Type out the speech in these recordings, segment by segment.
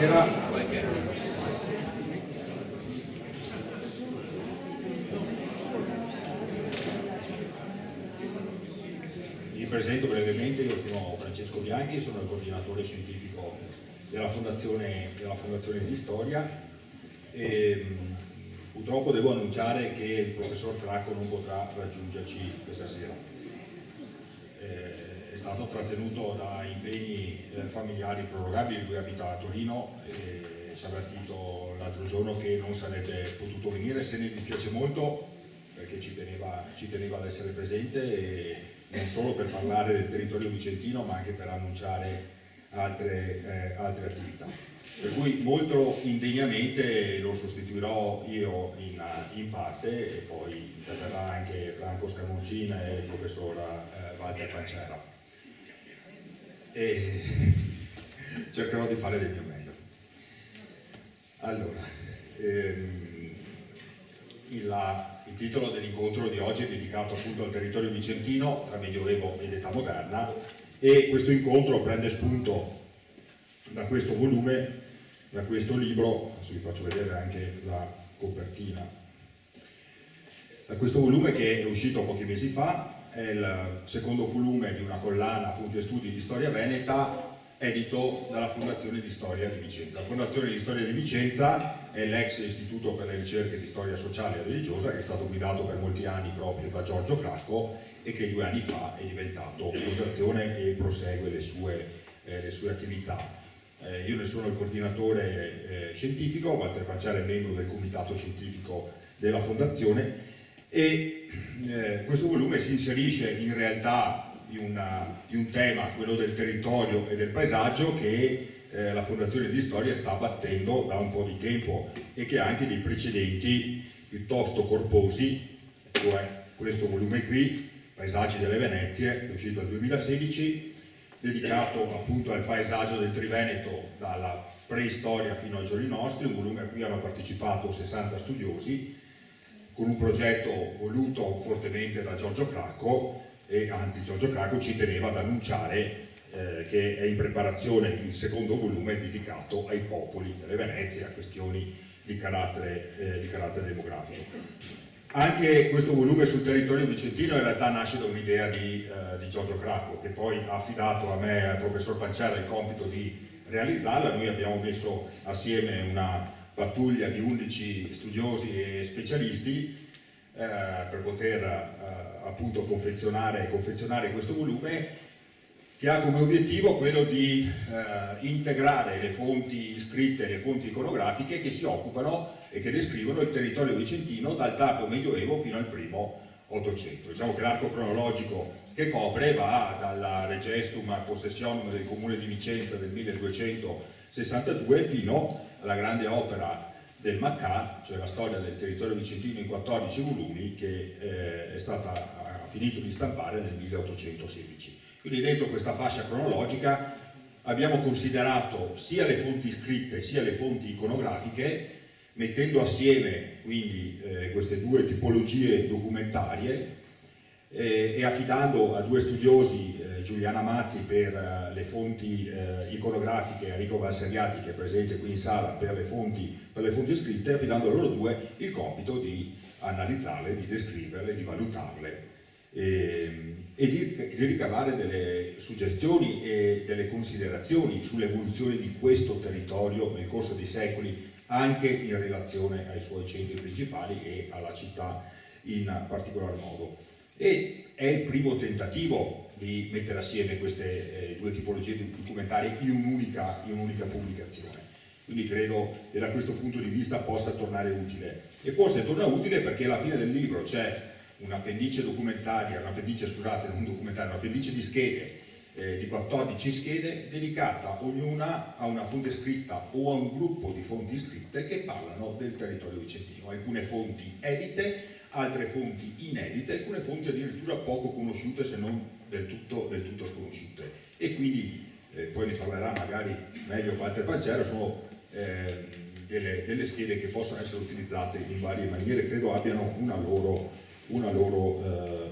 buonasera. Mi presento brevemente, io sono Francesco Bianchi, sono il coordinatore scientifico della Fondazione di Storia e purtroppo devo annunciare che il professor Cracco non potrà raggiungerci questa sera. È stato trattenuto da impegni familiari prorogabili, lui abita a Torino e ci ha avvertito l'altro giorno che non sarebbe potuto venire, se ne dispiace molto perché ci teneva ad essere presente e non solo per parlare del territorio vicentino ma anche per annunciare altre attività. Per cui molto indegnamente lo sostituirò io in parte e poi interverrà anche Franco Scamoncina e il professor Walter Pancera. E cercherò di fare del mio meglio. Allora, il titolo dell'incontro di oggi è dedicato appunto al territorio vicentino tra Medioevo ed età moderna e questo incontro prende spunto da questo volume, da questo libro, adesso vi faccio vedere anche la copertina, da questo volume che è uscito pochi mesi fa, è il secondo volume di una collana Fonti e Studi di Storia Veneta, edito dalla Fondazione di Storia di Vicenza. La Fondazione di Storia di Vicenza è l'ex Istituto per le ricerche di storia sociale e religiosa, che è stato guidato per molti anni proprio da Giorgio Cracco e che 2 anni fa è diventato fondazione e prosegue le sue attività. Io ne sono il coordinatore scientifico, Walter Pancera è membro del comitato scientifico della Fondazione e questo volume si inserisce in realtà di un tema, quello del territorio e del paesaggio, che la Fondazione di Storia sta battendo da un po' di tempo e che ha anche dei precedenti piuttosto corposi, cioè questo volume qui, Paesaggi delle Venezie, è uscito nel 2016, dedicato appunto al paesaggio del Triveneto dalla preistoria fino ai giorni nostri, un volume a cui hanno partecipato 60 studiosi, con un progetto voluto fortemente da Giorgio Cracco, e anzi Giorgio Cracco ci teneva ad annunciare che è in preparazione il secondo volume dedicato ai popoli delle Venezie, a questioni di carattere demografico. Anche questo volume sul territorio vicentino in realtà nasce da un'idea di Giorgio Cracco, che poi ha affidato a me e al professor Pancera il compito di realizzarla. Noi abbiamo messo assieme una pattuglia di 11 studiosi e specialisti per poter appunto confezionare questo volume, che ha come obiettivo quello di integrare le fonti scritte e le fonti iconografiche che si occupano e che descrivono il territorio vicentino dal tardo Medioevo fino al primo Ottocento. Diciamo che l'arco cronologico che copre va dalla Regestum a Possessionum del comune di Vicenza del 1262 fino alla grande opera del Maccà, cioè la storia del territorio vicentino in 14 volumi, che ha finito di stampare nel 1816. Quindi dentro questa fascia cronologica abbiamo considerato sia le fonti scritte sia le fonti iconografiche, mettendo assieme quindi queste due tipologie documentarie e affidando a 2 studiosi, Giuliana Mazzi per le fonti iconografiche e Enrico Valseriati, che è presente qui in sala per le fonti scritte, affidando a loro 2 il compito di analizzarle, di descriverle, di valutarle e di ricavare delle suggestioni e delle considerazioni sull'evoluzione di questo territorio nel corso dei secoli, anche in relazione ai suoi centri principali e alla città in particolar modo. E è il primo tentativo di mettere assieme queste 2 tipologie di documentari in un'unica pubblicazione. Quindi credo che da questo punto di vista possa tornare utile. E forse torna utile perché alla fine del libro c'è un'appendice di schede, di 14 schede, dedicata ognuna a una fonte scritta o a un gruppo di fonti scritte che parlano del territorio vicentino. Alcune fonti edite, altre fonti inedite, alcune fonti addirittura poco conosciute se non del tutto sconosciute. E quindi, poi ne parlerà magari meglio Walter Pancera, sono delle schede che possono essere utilizzate in varie maniere, credo abbiano una loro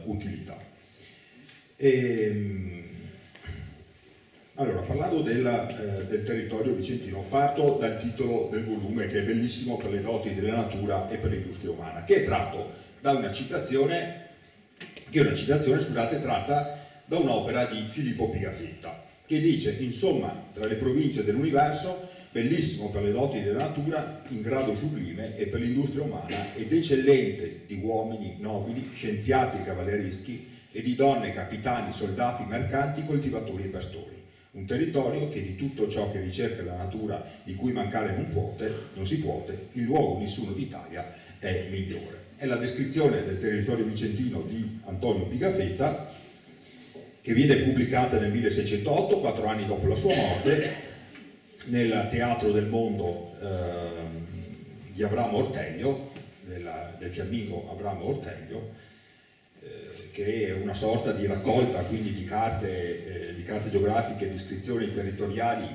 utilità. Allora, parlando del territorio vicentino, parto dal titolo del volume, che è bellissimo, per le doti della natura e per l'industria umana, che è tratto da una citazione, scusate, tratta da un'opera di Filippo Pigafetta, che dice: insomma, tra le province dell'universo, bellissimo per le doti della natura, in grado sublime e per l'industria umana, ed eccellente di uomini nobili, scienziati e cavallereschi, e di donne, capitani, soldati, mercanti, coltivatori e pastori. Un territorio che di tutto ciò che ricerca la natura, di cui mancare non si puote, in luogo nessuno d'Italia è migliore. È la descrizione del territorio vicentino di Antonio Pigafetta, che viene pubblicata nel 1608, 4 anni dopo la sua morte, nel Teatro del Mondo di Abramo Orteglio, del fiammingo Abramo Orteglio, che è una sorta di raccolta quindi di carte geografiche, di iscrizioni territoriali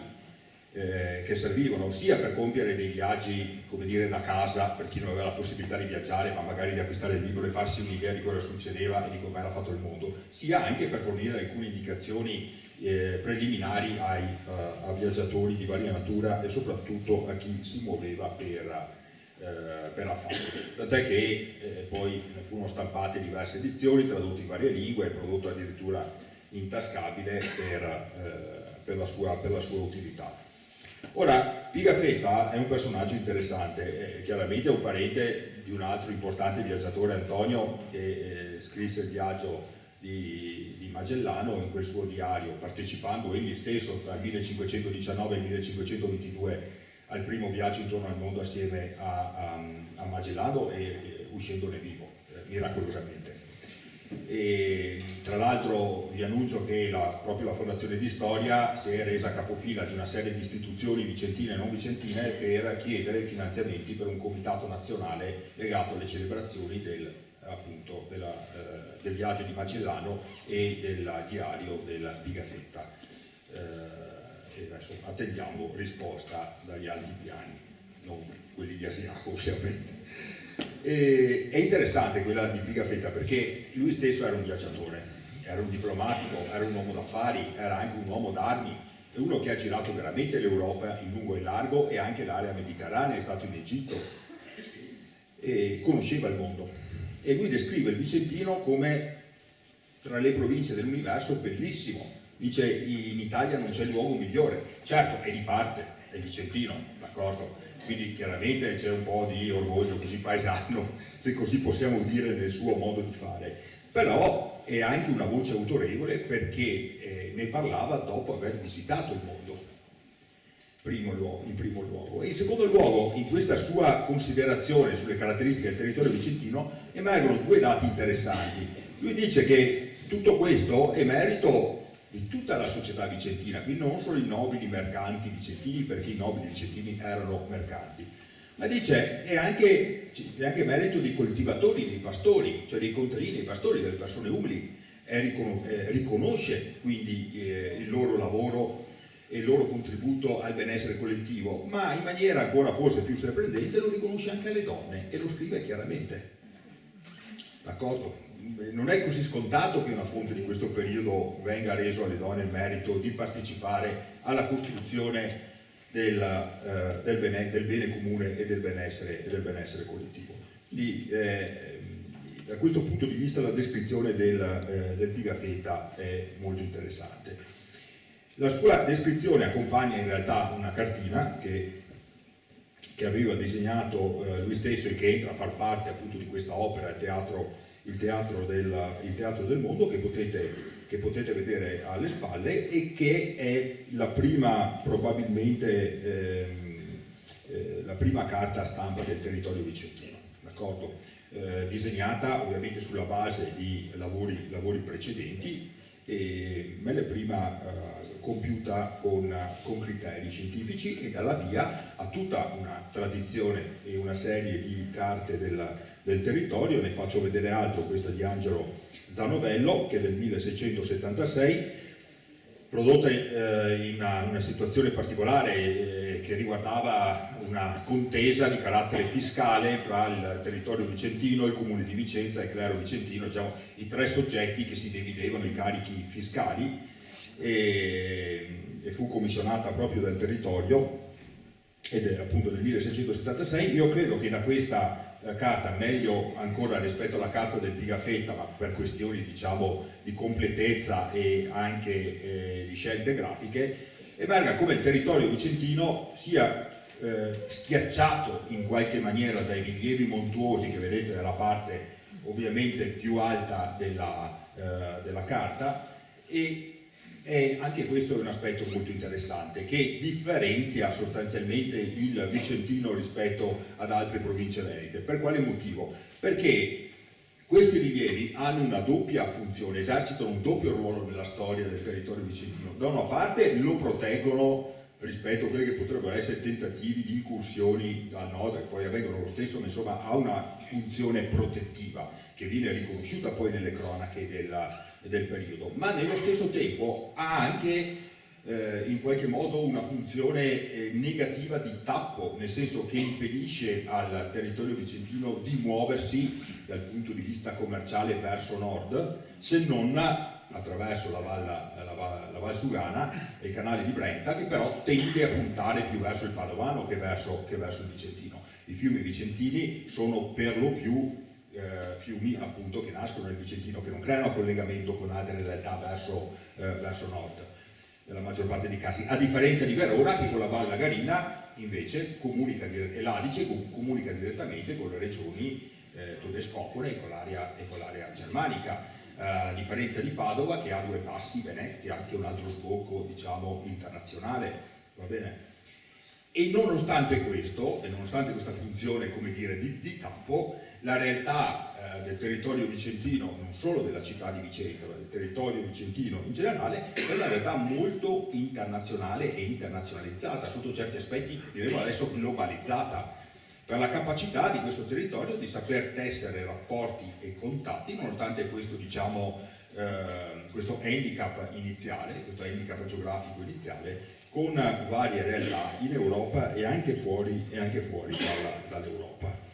che servivano sia per compiere dei viaggi, come dire, da casa, per chi non aveva la possibilità di viaggiare, ma magari di acquistare il libro e farsi un'idea di cosa succedeva e di come era fatto il mondo, sia anche per fornire alcune indicazioni preliminari a viaggiatori di varia natura e soprattutto a chi si muoveva per affari. Tant'è che poi ne furono stampate diverse edizioni, tradotte in varie lingue e prodotto addirittura intascabile per la sua utilità. Ora, Pigafetta è un personaggio interessante, chiaramente è un parente di un altro importante viaggiatore, Antonio, che scrisse il viaggio di Magellano in quel suo diario, partecipando egli stesso tra il 1519 e il 1522 al primo viaggio intorno al mondo assieme a Magellano e uscendone vivo, miracolosamente. E tra l'altro vi annuncio che proprio la Fondazione di Storia si è resa capofila di una serie di istituzioni vicentine e non vicentine per chiedere finanziamenti per un comitato nazionale legato alle celebrazioni del viaggio di Magellano e del diario della Pigafetta. E adesso attendiamo risposta dagli alti piani, non quelli di Asiago ovviamente. È interessante quella di Pigafetta perché lui stesso era un viaggiatore, era un diplomatico, era un uomo d'affari, era anche un uomo d'armi, è uno che ha girato veramente l'Europa in lungo e in largo e anche l'area mediterranea, è stato in Egitto e conosceva il mondo. E lui descrive il Vicentino come tra le province dell'universo bellissimo. Dice: in Italia non c'è luogo migliore. Certo, è di parte, è vicentino, d'accordo? Quindi chiaramente c'è un po' di orgoglio così paesano, se così possiamo dire, nel suo modo di fare. Però è anche una voce autorevole perché ne parlava dopo aver visitato il mondo, in primo luogo. E in secondo luogo, in questa sua considerazione sulle caratteristiche del territorio vicentino, emergono due dati interessanti. Lui dice che tutto questo è merito di tutta la società vicentina, quindi non solo i nobili mercanti vicentini, perché i nobili vicentini erano mercanti, ma dice è anche merito dei coltivatori, dei pastori, cioè dei contadini, dei pastori, delle persone umili, riconosce quindi il loro lavoro e il loro contributo al benessere collettivo, ma in maniera ancora forse più sorprendente lo riconosce anche alle donne e lo scrive chiaramente. D'accordo? Non è così scontato che una fonte di questo periodo venga reso alle donne il merito di partecipare alla costruzione del bene comune e del benessere collettivo. Quindi, da questo punto di vista la descrizione del Pigafetta è molto interessante. La sua descrizione accompagna in realtà una cartina che aveva disegnato lui stesso e che entra a far parte appunto di questa opera, il teatro del mondo, che potete vedere alle spalle e che è la prima, probabilmente la prima carta stampa del territorio vicentino, d'accordo? Disegnata ovviamente sulla base di lavori precedenti e me la prima compiuta con criteri scientifici e dà la via a tutta una tradizione e una serie di carte del territorio. Ne faccio vedere altro, questa di Angelo Zanovello, che è del 1676, prodotta in una situazione particolare che riguardava una contesa di carattere fiscale fra il territorio vicentino, il comune di Vicenza e il clero vicentino, diciamo i tre soggetti che si dividevano i carichi fiscali. e fu commissionata proprio dal territorio, ed è appunto del 1676. Io credo che da questa carta, meglio ancora rispetto alla carta del Pigafetta, ma per questioni diciamo di completezza e anche di scelte grafiche, emerga come il territorio vicentino sia schiacciato in qualche maniera dai rilievi montuosi che vedete nella parte ovviamente più alta della carta, e anche questo è un aspetto molto interessante che differenzia sostanzialmente il Vicentino rispetto ad altre province venete. Per quale motivo? Perché questi rilievi hanno una doppia funzione, esercitano un doppio ruolo nella storia del territorio vicentino. Da una parte lo proteggono rispetto a quelli che potrebbero essere tentativi di incursioni dal nord, che poi avvengono lo stesso, ma insomma ha una funzione protettiva che viene riconosciuta poi nelle cronache del periodo, ma nello stesso tempo ha anche in qualche modo una funzione negativa di tappo, nel senso che impedisce al territorio vicentino di muoversi dal punto di vista commerciale verso nord, se non attraverso la Val Sugana e il canale di Brenta, che però tende a puntare più verso il Padovano che verso il Vicentino. I fiumi vicentini sono per lo più fiumi appunto che nascono nel Vicentino, che non creano collegamento con altre realtà verso nord nella maggior parte dei casi, a differenza di Verona, che con la Val Lagarina invece comunica, e l'Adige comunica direttamente con le regioni todescofone e con l'area germanica, a differenza di Padova, che ha due passi, Venezia, che è un altro sbocco diciamo internazionale, va bene? E nonostante questo, e nonostante questa funzione, come dire, di tappo, la realtà del territorio vicentino, non solo della città di Vicenza, ma del territorio vicentino in generale, è una realtà molto internazionale e internazionalizzata, sotto certi aspetti diremo adesso globalizzata, per la capacità di questo territorio di saper tessere rapporti e contatti, nonostante questo, diciamo, questo handicap iniziale, questo handicap geografico iniziale, con varie realtà in Europa e anche fuori dall'Europa.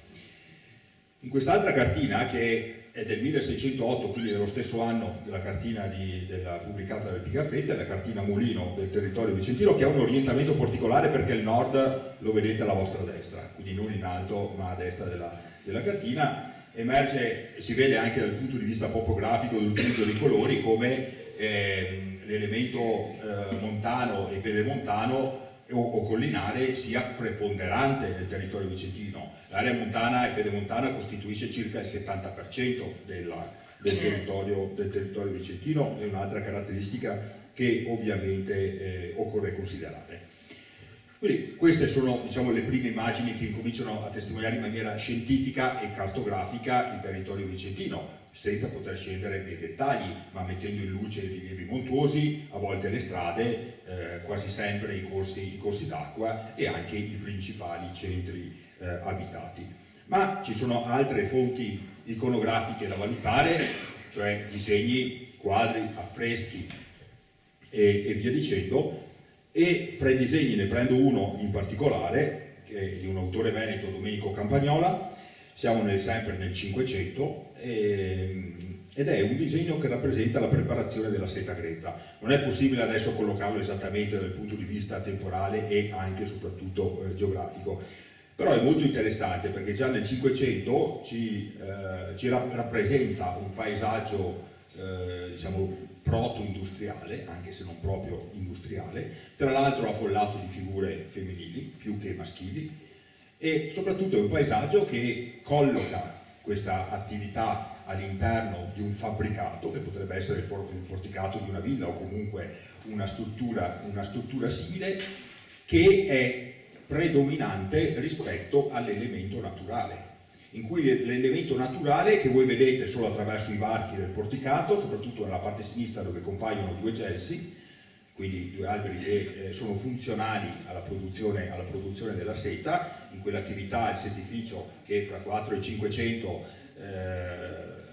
In quest'altra cartina, che è del 1608, quindi dello stesso anno della cartina della pubblicata dal Pigafetta, la cartina Mulino del territorio vicentino, che ha un orientamento particolare perché il nord lo vedete alla vostra destra, quindi non in alto ma a destra della cartina, emerge e si vede anche dal punto di vista topografico dell'utilizzo dei colori come l'elemento montano e pedemontano o collinare sia preponderante nel territorio vicentino. L'area montana e pedemontana costituisce circa il 70% del territorio vicentino, è un'altra caratteristica che ovviamente occorre considerare. Quindi queste sono, diciamo, le prime immagini che incominciano a testimoniare in maniera scientifica e cartografica il territorio vicentino, senza poter scendere nei dettagli, ma mettendo in luce i rilievi montuosi, a volte le strade, quasi sempre i corsi d'acqua e anche i principali centri abitati. Ma ci sono altre fonti iconografiche da valutare, cioè disegni, quadri, affreschi e via dicendo, e fra i disegni ne prendo uno in particolare, che è di un autore veneto, Domenico Campagnola, siamo sempre nel 500, ed è un disegno che rappresenta la preparazione della seta grezza. Non è possibile adesso collocarlo esattamente dal punto di vista temporale e anche e soprattutto geografico, però è molto interessante perché già nel 500 ci rappresenta un paesaggio diciamo proto-industriale, anche se non proprio industriale, tra l'altro affollato di figure femminili più che maschili, e soprattutto è un paesaggio che colloca questa attività all'interno di un fabbricato, che potrebbe essere il porticato di una villa o comunque una struttura simile, che è predominante rispetto all'elemento naturale, in cui l'elemento naturale, che voi vedete solo attraverso i varchi del porticato, soprattutto nella parte sinistra dove compaiono due gelsi, quindi due alberi che sono funzionali alla produzione della seta, in quell'attività il setificio che fra 4 e 500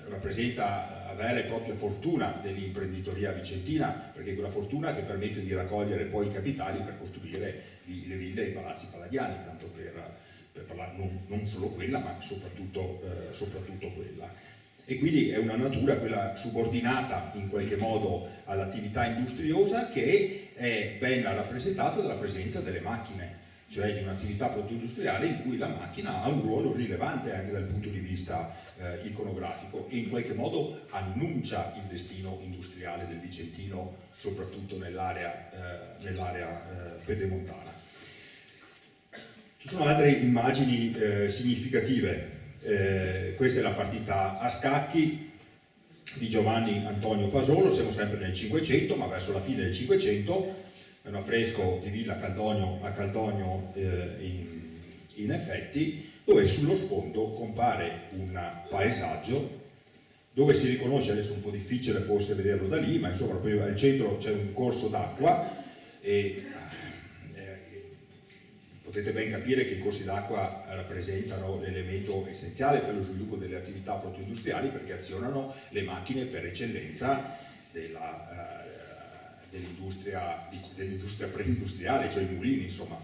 rappresenta la vera e propria fortuna dell'imprenditoria vicentina, perché è quella fortuna che permette di raccogliere poi i capitali per costruire le ville e i palazzi palladiani, tanto per parlare, non solo quella, ma soprattutto quella. e quindi è una natura quella subordinata in qualche modo all'attività industriosa, che è ben rappresentata dalla presenza delle macchine, cioè di un'attività proto-industriale in cui la macchina ha un ruolo rilevante anche dal punto di vista iconografico, e in qualche modo annuncia il destino industriale del Vicentino, soprattutto nell'area pedemontana. Ci sono altre immagini significative. Questa è la partita a scacchi di Giovanni Antonio Fasolo, siamo sempre nel Cinquecento, ma verso la fine del Cinquecento. È un affresco di Villa a Caldogno in effetti, dove sullo sfondo compare un paesaggio dove si riconosce, adesso è un po' difficile forse vederlo da lì, ma insomma proprio al centro c'è un corso d'acqua, e potete ben capire che i corsi d'acqua rappresentano l'elemento essenziale per lo sviluppo delle attività protoindustriali, perché azionano le macchine per eccellenza dell'industria preindustriale, cioè i mulini, insomma,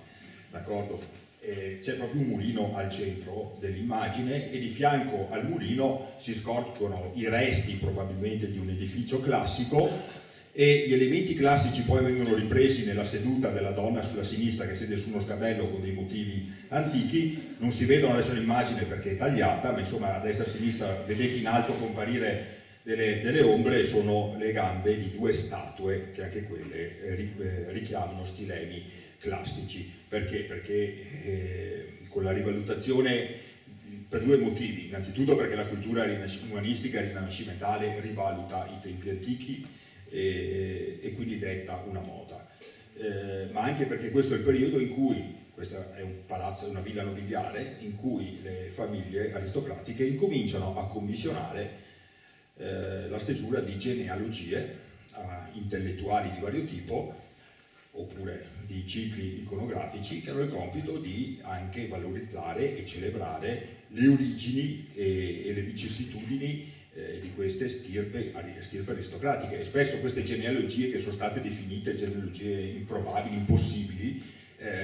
d'accordo? C'è proprio un mulino al centro dell'immagine, e di fianco al mulino si scorgono i resti probabilmente di un edificio classico, e gli elementi classici poi vengono ripresi nella seduta della donna sulla sinistra che siede su uno scabello con dei motivi antichi. Non si vedono adesso l'immagine perché è tagliata, ma insomma a destra e a sinistra vedete in alto comparire delle ombre, sono le gambe di due statue che anche quelle richiamano stilemi classici. Perché? Perché con la rivalutazione, per due motivi: innanzitutto perché la cultura umanistica rinascimentale rivaluta i tempi antichi e quindi detta una moda, ma anche perché questo è il periodo in cui, questo è un palazzo, una villa nobiliare, in cui le famiglie aristocratiche incominciano a commissionare la stesura di genealogie a intellettuali di vario tipo, oppure di cicli iconografici, che hanno il compito di anche valorizzare e celebrare le origini e le vicissitudini di queste stirpe aristocratiche. E spesso queste genealogie, che sono state definite genealogie improbabili, impossibili,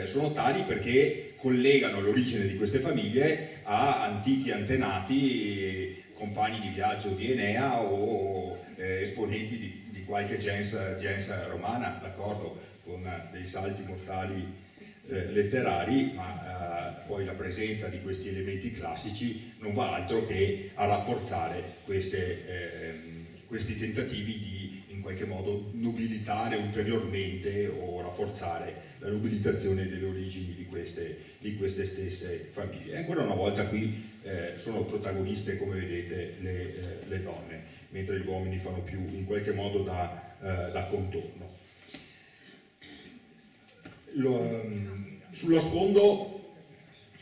sono tali perché collegano l'origine di queste famiglie a antichi antenati, compagni di viaggio di Enea o esponenti di qualche gens romana, d'accordo, con dei salti mortali letterari, ma poi la presenza di questi elementi classici non va altro che a rafforzare questi tentativi di in qualche modo nobilitare ulteriormente o rafforzare la nobilitazione delle origini di queste stesse famiglie. E ancora una volta qui sono protagoniste, come vedete, le donne, mentre gli uomini fanno più in qualche modo da contorno. Sullo sfondo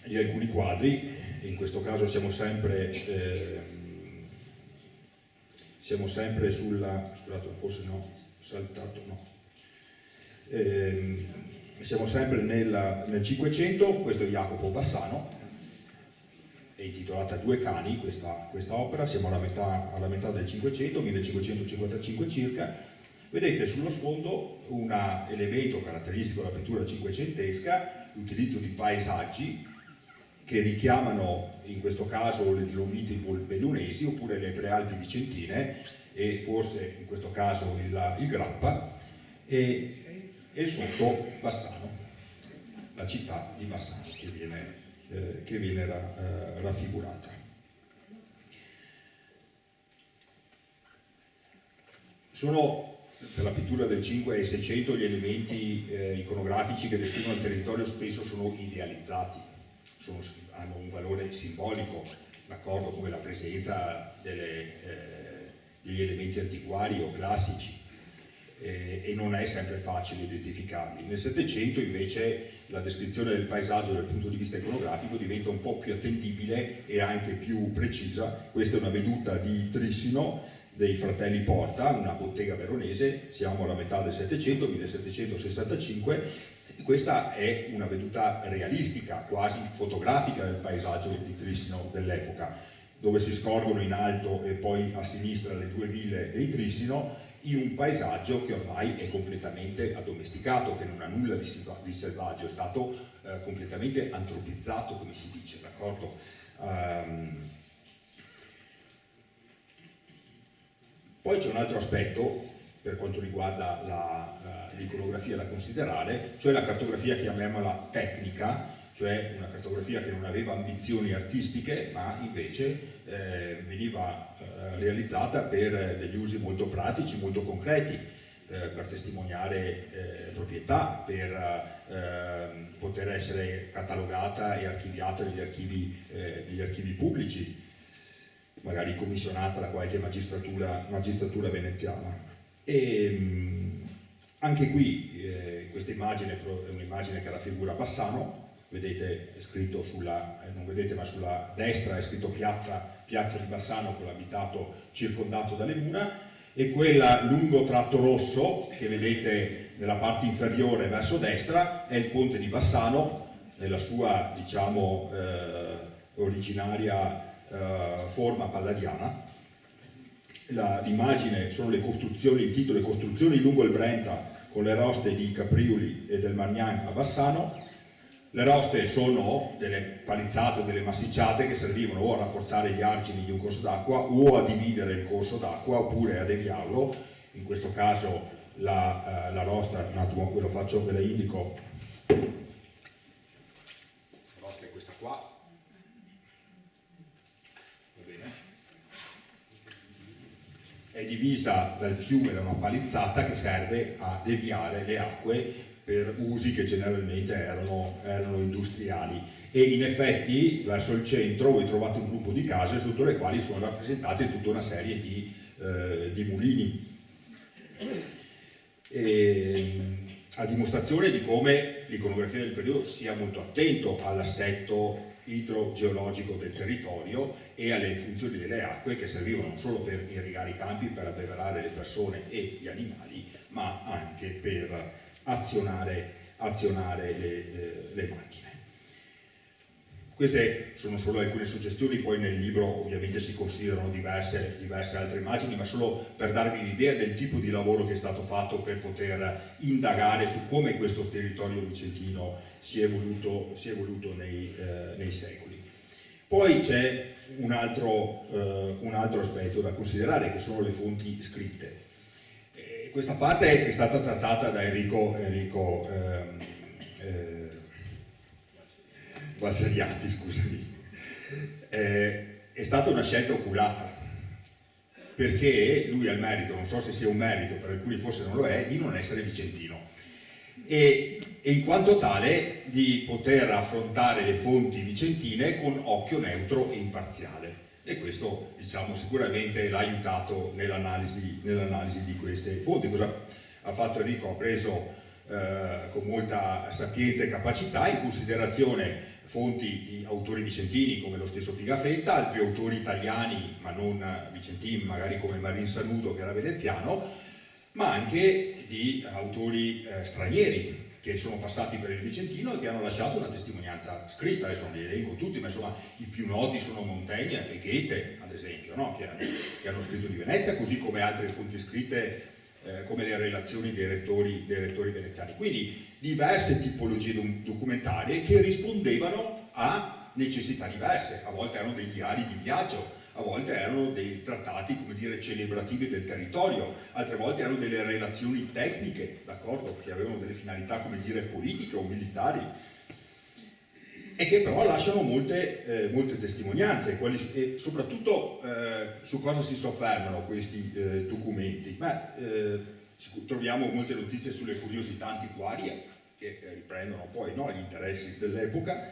di alcuni quadri, in questo caso siamo sempre sulla, scusate, forse no, saltato, no. Siamo sempre nel Cinquecento. Questo è Jacopo Bassano, è intitolata Due cani questa opera, siamo alla metà del Cinquecento, 1555 circa. Vedete sullo sfondo un elemento caratteristico della pittura cinquecentesca, l'utilizzo di paesaggi che richiamano in questo caso le Dolomiti bellunesi oppure le prealpi vicentine, e forse in questo caso il Grappa, e sotto Bassano, la città di Bassano che viene raffigurata. Sono per la pittura del 5 e 600 gli elementi iconografici che descrivono il territorio spesso sono idealizzati, hanno un valore simbolico, d'accordo, come la presenza degli elementi antiquari o classici, e non è sempre facile identificarli. Nel Settecento invece la descrizione del paesaggio dal punto di vista iconografico diventa un po' più attendibile e anche più precisa. Questa è una veduta di Trissino dei fratelli Porta, una bottega veronese, siamo alla metà del Settecento, 1765. Questa è una veduta realistica, quasi fotografica del paesaggio di Trissino dell'epoca, dove si scorgono in alto e poi a sinistra le due ville dei Trissino, in un paesaggio che ormai è completamente addomesticato, che non ha nulla di selvaggio, è stato completamente antropizzato, come si dice, d'accordo? Poi c'è un altro aspetto per quanto riguarda l'iconografia da considerare, cioè la cartografia, chiamiamola tecnica, cioè una cartografia che non aveva ambizioni artistiche, ma invece veniva realizzata per degli usi molto pratici, molto concreti, per testimoniare proprietà, per poter essere catalogata e archiviata negli archivi pubblici, magari commissionata da qualche magistratura veneziana. E anche qui questa immagine è un'immagine che raffigura Bassano. Vedete, è scritto non vedete, ma sulla destra è scritto piazza di Bassano, con l'abitato circondato dalle mura, e quel lungo tratto rosso che vedete nella parte inferiore verso destra è il ponte di Bassano nella sua, diciamo, originaria forma palladiana. L'immagine sono le costruzioni, il titolo è Costruzioni lungo il Brenta con le roste di Capriuli e del Margnan a Bassano. Le roste sono delle palizzate o delle massicciate che servivano o a rafforzare gli argini di un corso d'acqua o a dividere il corso d'acqua oppure a deviarlo. In questo caso la rosta, un attimo ve la indico, la rosta è questa qua, va bene? È divisa dal fiume da una palizzata che serve a deviare le acque per usi che generalmente erano industriali, e in effetti verso il centro voi trovate un gruppo di case sotto le quali sono rappresentate tutta una serie di mulini, a dimostrazione di come l'iconografia del periodo sia molto attento all'assetto idrogeologico del territorio e alle funzioni delle acque che servivano non solo per irrigare i campi, per abbeverare le persone e gli animali, ma anche per azionare le macchine. Queste sono solo alcune suggestioni, poi nel libro ovviamente si considerano diverse altre immagini, ma solo per darvi l'idea del tipo di lavoro che è stato fatto per poter indagare su come questo territorio vicentino si è evoluto nei secoli. Poi c'è un altro aspetto da considerare, che sono le fonti scritte. Questa parte è stata trattata da Enrico Valseriati, scusami. È stata una scelta oculata, perché lui ha il merito, non so se sia un merito, per alcuni forse non lo è, di non essere vicentino, e in quanto tale di poter affrontare le fonti vicentine con occhio neutro e imparziale. E questo, diciamo, sicuramente l'ha aiutato nell'analisi di queste fonti. Cosa ha fatto Enrico? Ha preso con molta sapienza e capacità in considerazione fonti di autori vicentini come lo stesso Pigafetta, altri autori italiani ma non vicentini, magari come Marin Sanudo che era veneziano, ma anche di autori stranieri che sono passati per il vicentino e che hanno lasciato una testimonianza scritta. Adesso non li elenco tutti, ma insomma i più noti sono Montaigne e Goethe, ad esempio, no? che hanno scritto di Venezia, così come altre fonti scritte come le relazioni dei rettori veneziani. Quindi diverse tipologie documentarie che rispondevano a necessità diverse. A volte erano dei diari di viaggio, a volte erano dei trattati, come dire, celebrativi del territorio, altre volte erano delle relazioni tecniche, d'accordo, che avevano delle finalità, come dire, politiche o militari, e che però lasciano molte testimonianze, e soprattutto su cosa si soffermano questi documenti. Troviamo molte notizie sulle curiosità antiquarie, che riprendono poi, no, gli interessi dell'epoca,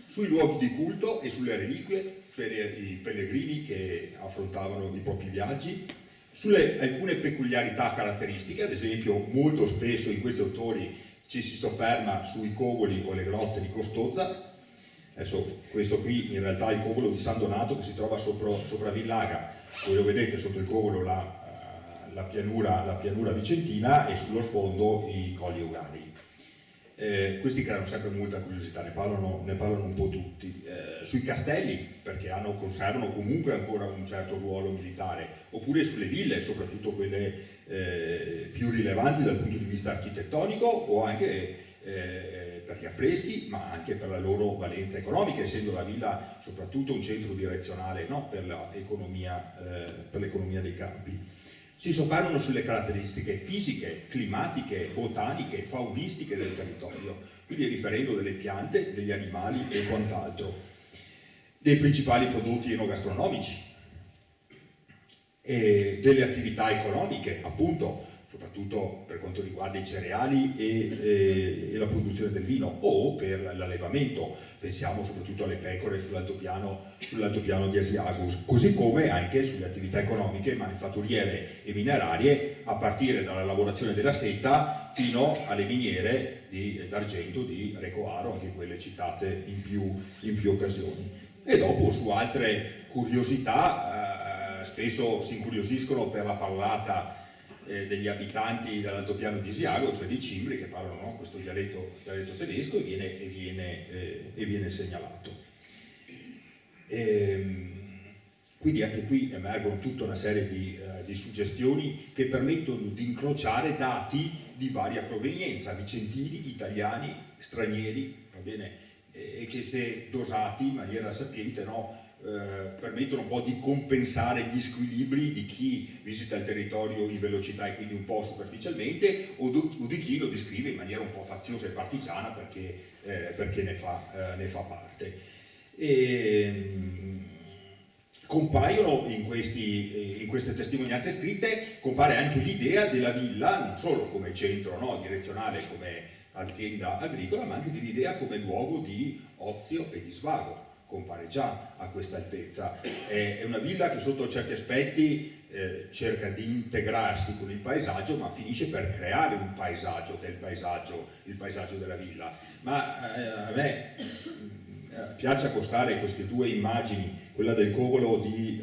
sui luoghi di culto e sulle reliquie per i pellegrini che affrontavano i propri viaggi, sulle alcune peculiarità caratteristiche. Ad esempio, molto spesso in questi autori ci si sofferma sui covoli o le grotte di Costozza. Adesso questo qui in realtà è il covolo di San Donato che si trova sopra Villaga, voi lo vedete sotto il covolo la pianura vicentina e sullo sfondo i colli euganei. Questi creano sempre molta curiosità, ne parlano un po' tutti. Sui castelli, perché conservano comunque ancora un certo ruolo militare, oppure sulle ville, soprattutto quelle più rilevanti dal punto di vista architettonico o anche per gli affreschi, ma anche per la loro valenza economica, essendo la villa soprattutto un centro direzionale, no? per l'economia dei campi. Si soffermano sulle caratteristiche fisiche, climatiche, botaniche, faunistiche del territorio, quindi riferendo delle piante, degli animali e quant'altro, dei principali prodotti enogastronomici, e delle attività economiche, appunto, soprattutto per quanto riguarda i cereali e la produzione del vino, o per l'allevamento, pensiamo soprattutto alle pecore sull'altopiano di Asiago, così come anche sulle attività economiche, manifatturiere e minerarie, a partire dalla lavorazione della seta fino alle miniere d'argento di Recoaro, anche quelle citate in più occasioni. E dopo su altre curiosità, spesso si incuriosiscono per la parlata degli abitanti dell'altopiano di Asiago, cioè dei cimbri che parlano, no, questo dialetto tedesco, e viene segnalato. Quindi anche qui emergono tutta una serie di suggestioni che permettono di incrociare dati di varia provenienza, vicentini, italiani, stranieri, va bene, e che se dosati in maniera sapiente, no, permettono un po' di compensare gli squilibri di chi visita il territorio in velocità e quindi un po' superficialmente, o di chi lo descrive in maniera un po' faziosa e partigiana perché ne fa parte. Compaiono in queste testimonianze scritte, compare anche l'idea della villa, non solo come centro, no, direzionale, come azienda agricola, ma anche dell'idea come luogo di ozio e di svago. Compare già a questa altezza. È una villa che sotto certi aspetti cerca di integrarsi con il paesaggio, ma finisce per creare un paesaggio che è il paesaggio della villa. Ma a me piace accostare queste due immagini, quella del covolo di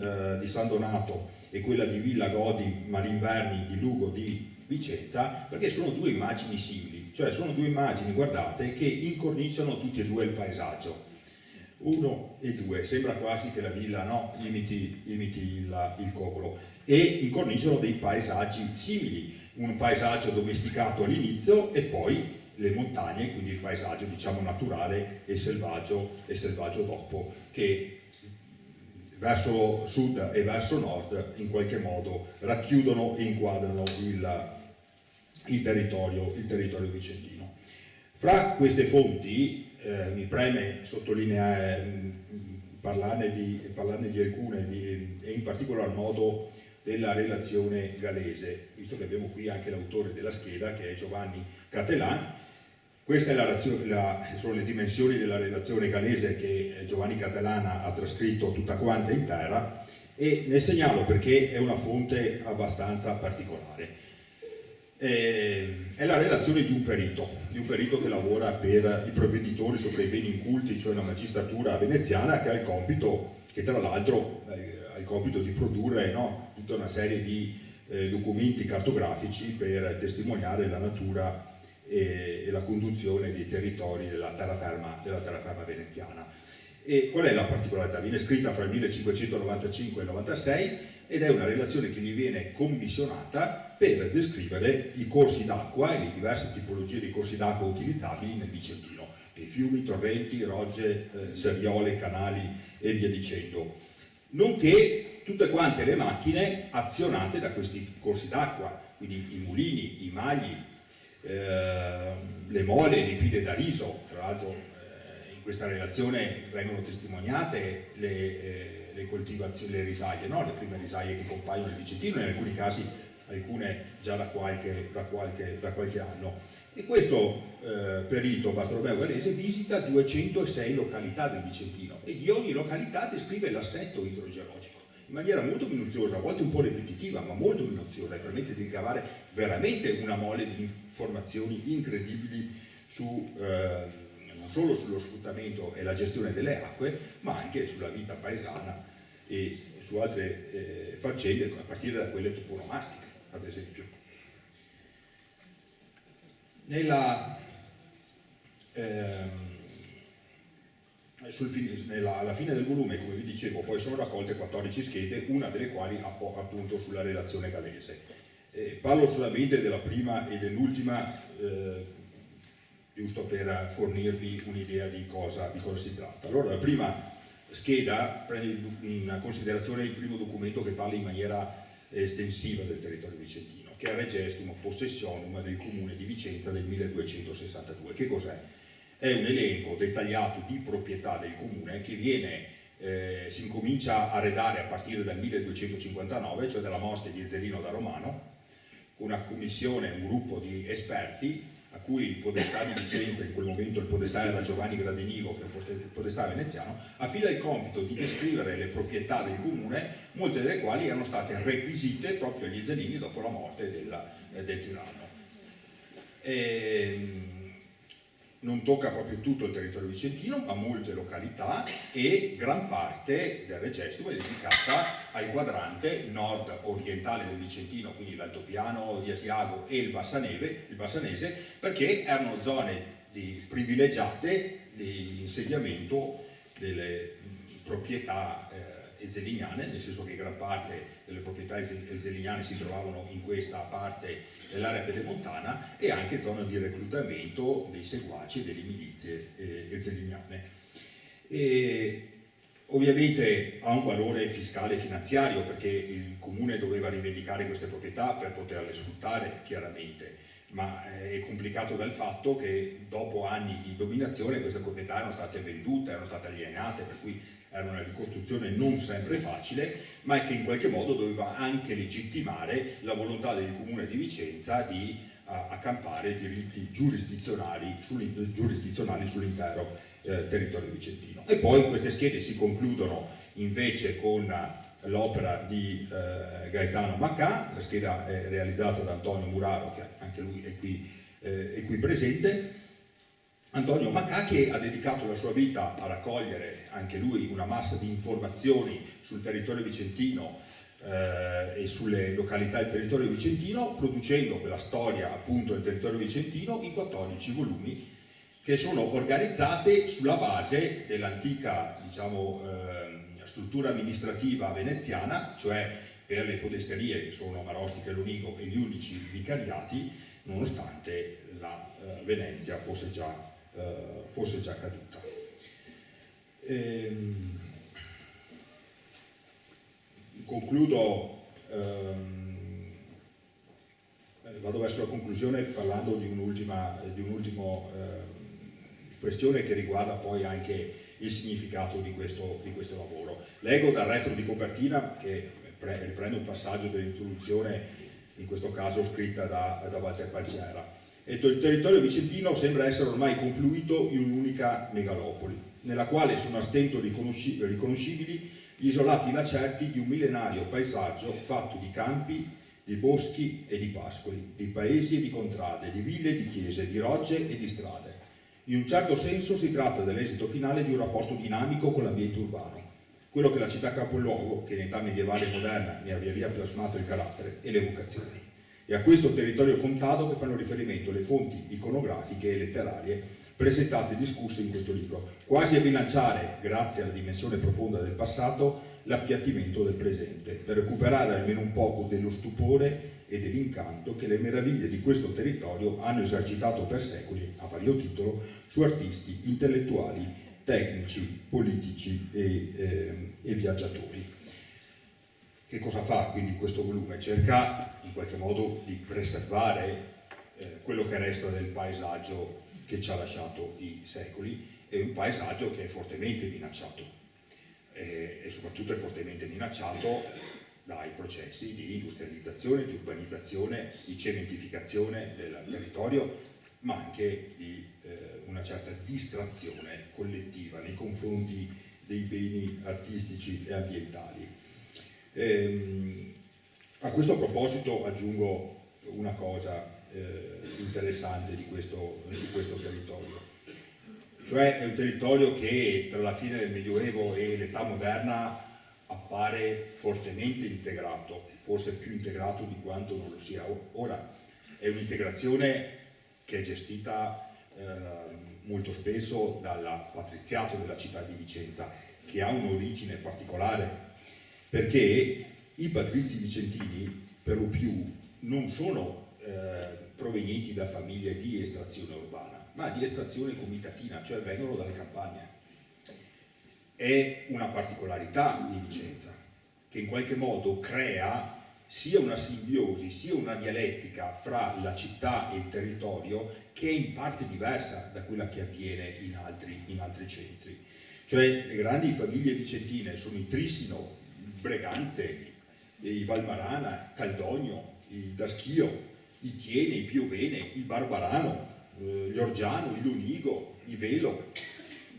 San Donato e quella di Villa Godi Marinverni di Lugo di Vicenza, perché sono due immagini simili, cioè sono due immagini, guardate, che incorniciano tutti e due il paesaggio. 1 e 2, sembra quasi che la villa, no, imiti il covolo, e incorniciano dei paesaggi simili, un paesaggio domesticato all'inizio e poi le montagne, quindi il paesaggio, diciamo, naturale e selvaggio dopo, che verso sud e verso nord in qualche modo racchiudono e inquadrano il territorio vicentino. Fra queste fonti mi preme sottolineare, parlarne di alcune, e in particolar modo della relazione galese, visto che abbiamo qui anche l'autore della scheda, che è Giovanni Catelan. Queste sono le dimensioni della relazione galese che Giovanni Catelan ha trascritto tutta quanta in terra, e ne segnalo perché è una fonte abbastanza particolare. È la relazione di un perito che lavora per i provveditori sopra i beni inculti, cioè la magistratura veneziana, che ha il compito, che tra l'altro ha il compito di produrre, no, tutta una serie di documenti cartografici per testimoniare la natura e la conduzione dei territori della terraferma veneziana. E qual è la particolarità? Viene scritta fra il 1595 e il 96 ed è una relazione che gli viene commissionata per descrivere i corsi d'acqua e le diverse tipologie di corsi d'acqua utilizzabili nel Vicentino, i fiumi, torrenti, rogge, serriole, canali e via dicendo, nonché tutte quante le macchine azionate da questi corsi d'acqua, quindi i mulini, i magli, le mole, le pile da riso. Tra l'altro in questa relazione vengono testimoniate le coltivazioni, le risaie, no? Le prime risaie che compaiono nel Vicentino, in alcuni casi alcune già da qualche anno. E questo perito Bartolomeo Galese visita 206 località del Vicentino e di ogni località descrive l'assetto idrogeologico in maniera molto minuziosa, a volte un po' ripetitiva, ma molto minuziosa, e permette di ricavare veramente una mole di informazioni incredibili non solo sullo sfruttamento e la gestione delle acque, ma anche sulla vita paesana e su altre faccende, a partire da quelle toponomastiche, ad esempio. Alla fine del volume, come vi dicevo, poi sono raccolte 14 schede, una delle quali appunto sulla relazione galese. Parlo solamente della prima e dell'ultima, giusto per fornirvi un'idea di cosa si tratta. Allora, la prima scheda prende in considerazione il primo documento che parla in maniera estensiva del territorio vicentino, che è il Regestum Possessionum del Comune di Vicenza del 1262. Che cos'è? È un elenco dettagliato di proprietà del Comune che si incomincia a redare a partire dal 1259, cioè dalla morte di Ezzelino da Romano, una commissione, un gruppo di esperti a cui il podestà di Vicenza, in quel momento il podestà era Giovanni Gradenigo, che è il podestà veneziano, affida il compito di descrivere le proprietà del comune, molte delle quali erano state requisite proprio agli Ezzelini dopo la morte del tiranno. Non tocca proprio tutto il territorio vicentino, ma molte località, e gran parte del Regestum è dedicata al quadrante nord-orientale del Vicentino, quindi l'altopiano di Asiago e il Bassanese, perché erano zone privilegiate di insediamento delle proprietà ezzeliniane, nel senso che gran parte delle proprietà ezzeliniane si trovavano in questa parte dell'area pedemontana, e anche zone di reclutamento dei seguaci e delle milizie ezzeliniane. E ovviamente ha un valore fiscale e finanziario, perché il comune doveva rivendicare queste proprietà per poterle sfruttare, chiaramente, ma è complicato dal fatto che dopo anni di dominazione queste proprietà erano state vendute, erano state alienate, per cui era una ricostruzione non sempre facile, ma è che in qualche modo doveva anche legittimare la volontà del Comune di Vicenza di accampare diritti giurisdizionali sull'intero territorio vicentino. E poi queste schede si concludono invece con l'opera di Gaetano Maccà. La scheda è realizzata da Antonio Muraro, che anche lui è qui presente. Antonio Maccà, che ha dedicato la sua vita a raccogliere anche lui una massa di informazioni sul territorio vicentino e sulle località del territorio vicentino, producendo quella storia appunto del territorio vicentino in 14 volumi, che sono organizzate sulla base dell'antica, diciamo, struttura amministrativa veneziana, cioè per le podesterie, che sono Marostica e Lonigo, e gli unici vicariati, nonostante la Venezia fosse già caduta. Concludo, vado verso la conclusione parlando di un'ultima questione che riguarda poi anche il significato di questo lavoro. Leggo dal retro di copertina, che riprende un passaggio dell'introduzione, in questo caso scritta da Walter Pancera. Il territorio vicentino sembra essere ormai confluito in un'unica megalopoli, nella quale sono a stento riconoscibili gli isolati lacerti di un millenario paesaggio fatto di campi, di boschi e di pascoli, di paesi e di contrade, di ville e di chiese, di rocce e di strade. In un certo senso si tratta dell'esito finale di un rapporto dinamico con l'ambiente urbano, quello che la città capoluogo, che in età medievale e moderna ne ha via via plasmato il carattere e le vocazioni. E a questo territorio contado che fanno riferimento le fonti iconografiche e letterarie presentate e discusse in questo libro, quasi a bilanciare, grazie alla dimensione profonda del passato, l'appiattimento del presente, per recuperare almeno un poco dello stupore e dell'incanto che le meraviglie di questo territorio hanno esercitato per secoli, a vario titolo, su artisti, intellettuali, tecnici, politici e viaggiatori. Che cosa fa quindi questo volume? Cerca in qualche modo di preservare quello che resta del paesaggio che ci ha lasciato i secoli, è un paesaggio che è fortemente minacciato e soprattutto è fortemente minacciato dai processi di industrializzazione, di urbanizzazione, di cementificazione del territorio, ma anche di una certa distrazione collettiva nei confronti dei beni artistici e ambientali. A questo proposito aggiungo una cosa interessante di questo territorio, cioè è un territorio che tra la fine del Medioevo e l'età moderna appare fortemente integrato, forse più integrato di quanto non lo sia ora. È un'integrazione che è gestita molto spesso dal patriziato della città di Vicenza, che ha un'origine particolare, perché i patrizi vicentini per lo più non sono provenienti da famiglie di estrazione urbana, ma di estrazione comitatina, cioè vengono dalle campagne. È una particolarità di Vicenza, che in qualche modo crea sia una simbiosi, sia una dialettica fra la città e il territorio che è in parte diversa da quella che avviene in altri centri. Cioè le grandi famiglie vicentine sono i Trissino, Breganze, i Valmarana, Caldogno, i Daschio, i Tiene, i Piovene, i Barbarano, gli Orgiano, i Lunigo, i Velo,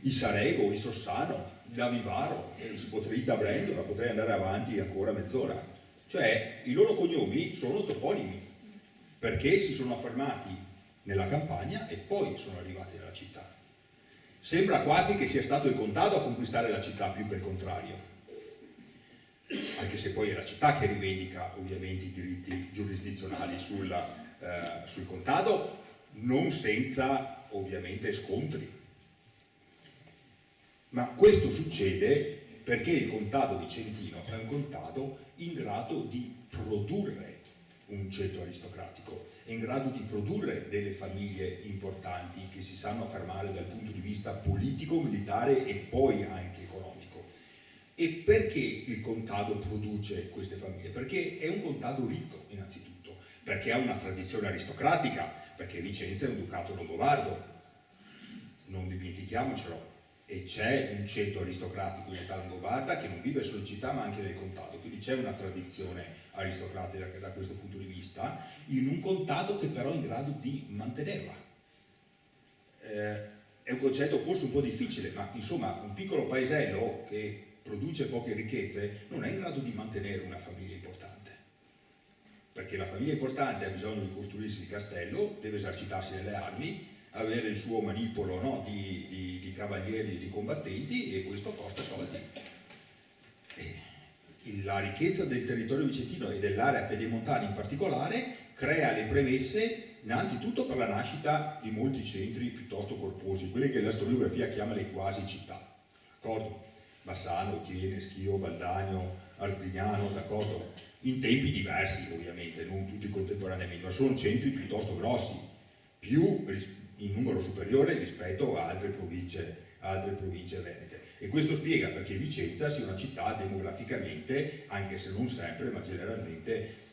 i Sarego, i Sossano, i Davivaro, i da Brendola, potrei andare avanti ancora mezz'ora. Cioè i loro cognomi sono toponimi, perché si sono affermati nella campagna e poi sono arrivati nella città. Sembra quasi che sia stato il contado a conquistare la città più che il contrario, anche se poi è la città che rivendica ovviamente i diritti giurisdizionali sul contado, non senza ovviamente scontri. Ma questo succede perché il contado vicentino è un contado in grado di produrre un ceto aristocratico, è in grado di produrre delle famiglie importanti che si sanno affermare dal punto di vista politico, militare e poi anche economico. E perché il contado produce queste famiglie? Perché è un contado ricco, innanzitutto, perché ha una tradizione aristocratica, perché Vicenza è un ducato longobardo, non dimentichiamocelo, e c'è un ceto aristocratico in età longobarda che non vive solo in città ma anche nel contado, quindi c'è una tradizione aristocratica da questo punto di vista, in un contado che però è in grado di mantenerla. È un concetto forse un po' difficile, ma insomma un piccolo paesello che produce poche ricchezze non è in grado di mantenere una famiglia importante, perché la famiglia importante ha bisogno di costruirsi il castello, deve esercitarsi nelle armi, avere il suo manipolo, no, di cavalieri e di combattenti, e questo costa soldi. La ricchezza del territorio vicentino e dell'area pedemontana in particolare crea le premesse innanzitutto per la nascita di molti centri piuttosto corposi, quelli che la storiografia chiama le quasi città, d'accordo? Bassano, Tiene, Schio, Valdagno, Arzignano, d'accordo? In tempi diversi ovviamente, non tutti contemporaneamente, ma sono centri piuttosto grossi, più in numero superiore rispetto a altre province venete. E questo spiega perché Vicenza sia una città demograficamente, anche se non sempre, ma generalmente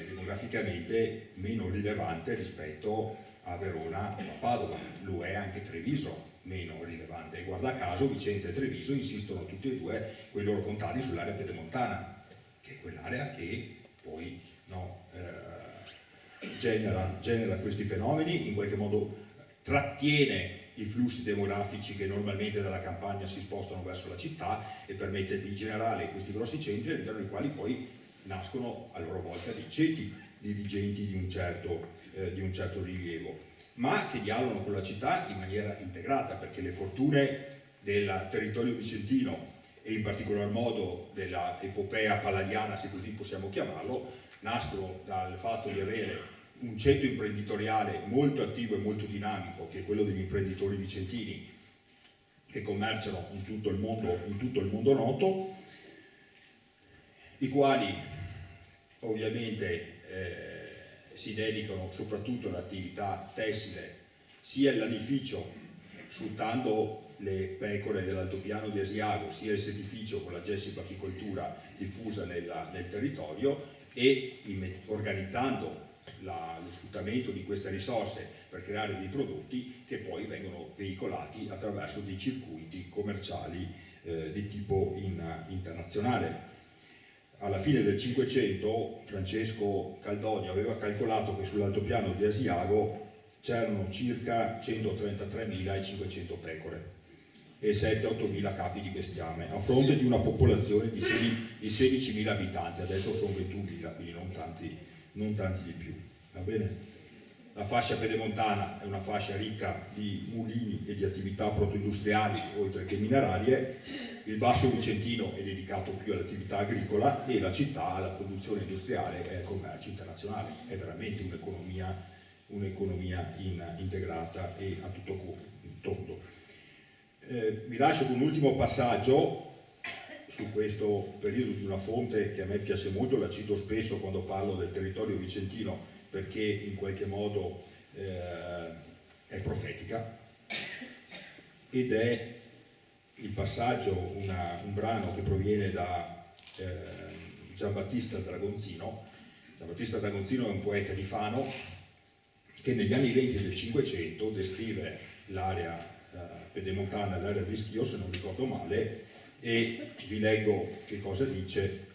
demograficamente meno rilevante rispetto a Verona o a Padova. Lo è anche Treviso, meno rilevante. E guarda caso Vicenza e Treviso insistono tutti e due con i loro contadi sull'area pedemontana, che è quell'area che poi genera questi fenomeni, in qualche modo trattiene i flussi demografici che normalmente dalla campagna si spostano verso la città e permette di generare questi grossi centri all'interno dei quali poi nascono a loro volta dei ceti dirigenti di un certo rilievo, ma che dialogano con la città in maniera integrata, perché le fortune del territorio vicentino e in particolar modo della epopea palladiana, se così possiamo chiamarlo, nascono dal fatto di avere un ceto imprenditoriale molto attivo e molto dinamico, che è quello degli imprenditori vicentini che commerciano in tutto il mondo noto, i quali ovviamente si dedicano soprattutto all'attività tessile, sia il lanificio sfruttando le pecore dell'altopiano di Asiago, sia il setificio con la gessipachicoltura diffusa nel territorio, e organizzando lo sfruttamento di queste risorse per creare dei prodotti che poi vengono veicolati attraverso dei circuiti commerciali di tipo internazionale. Alla fine del Cinquecento Francesco Caldogno aveva calcolato che sull'altopiano di Asiago c'erano circa 133.500 pecore e 7-8.000 capi di bestiame, a fronte di una popolazione di 16.000 abitanti, adesso sono 21.000, quindi non tanti di più. Va bene? La fascia pedemontana è una fascia ricca di mulini e di attività protoindustriali oltre che minerarie, il basso vicentino è dedicato più all'attività agricola e la città alla produzione industriale e al commercio internazionale. È veramente un'economia integrata e a tutto tondo. Vi lascio con un ultimo passaggio su questo periodo di una fonte che a me piace molto, la cito spesso quando parlo del territorio vicentino, perché in qualche modo è profetica, ed è il passaggio, un brano che proviene da Giambattista Dragonzino, Giambattista D'Agonzino è un poeta di Fano che negli anni 20 del Cinquecento descrive l'area pedemontana, l'area di Schio, se non ricordo male, e vi leggo che cosa dice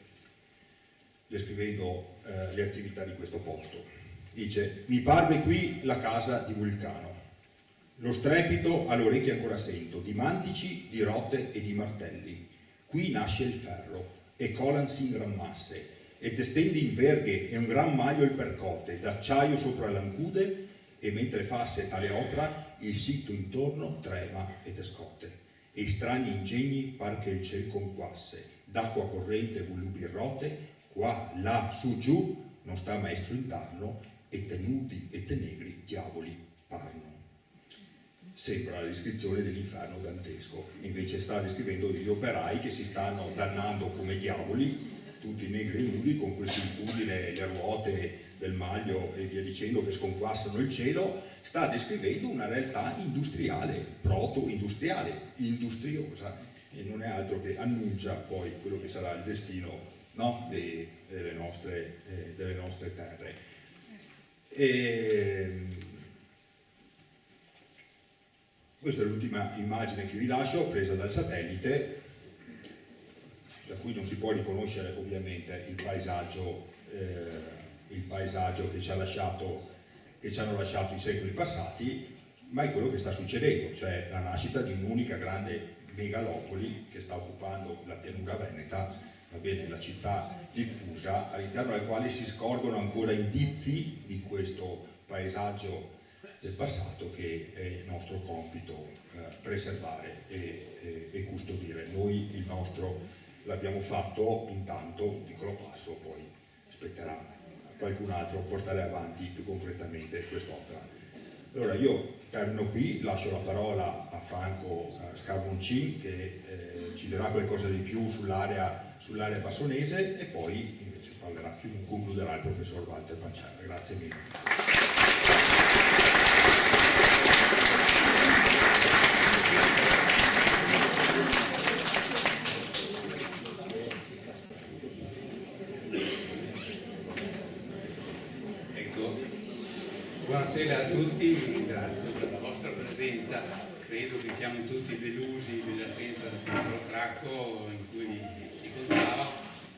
descrivendo le attività di questo posto. Dice: mi parve qui la casa di Vulcano, lo strepito alle orecchie ancora sento, di mantici, di rote e di martelli. Qui nasce il ferro, e colansi in gran masse, e t'estendi in verghe e un gran maglio il percote, d'acciaio sopra l'ancude, e mentre fasse tale opera, il sito intorno trema e te scotte, e i strani ingegni par che il ciel conquasse, d'acqua corrente volubir rote, qua, là, su, giù, non sta maestro indarno, e te nudi e te negri diavoli parno. Sembra la descrizione dell'inferno dantesco, invece sta descrivendo gli operai che si stanno dannando come diavoli, tutti negri e nudi, con quest'incudine, le ruote del maglio e via dicendo, che sconquassano il cielo. Sta descrivendo una realtà industriale, proto-industriale, industriosa, e non è altro che annuncia poi quello che sarà il destino, no? delle nostre terre. Questa è l'ultima immagine che vi lascio, presa dal satellite, da cui non si può riconoscere ovviamente il paesaggio che ci hanno lasciato i secoli passati, ma è quello che sta succedendo, cioè la nascita di un'unica grande megalopoli che sta occupando la pianura veneta, va bene, la città diffusa, all'interno del quale si scorgono ancora indizi di questo paesaggio del passato che è il nostro compito preservare e custodire. Noi il nostro l'abbiamo fatto intanto, un piccolo passo, poi spetterà a qualcun altro portare avanti più concretamente quest'opera. Allora io termino qui, lascio la parola a Franco Scarboncin che ci dirà qualcosa di più sull'area bassonese, e poi invece concluderà il professor Walter Pancella. Grazie mille. Buonasera a tutti, grazie per la vostra presenza. Credo che siamo tutti delusi dell'assenza del piccolo Cracco in cui si contava.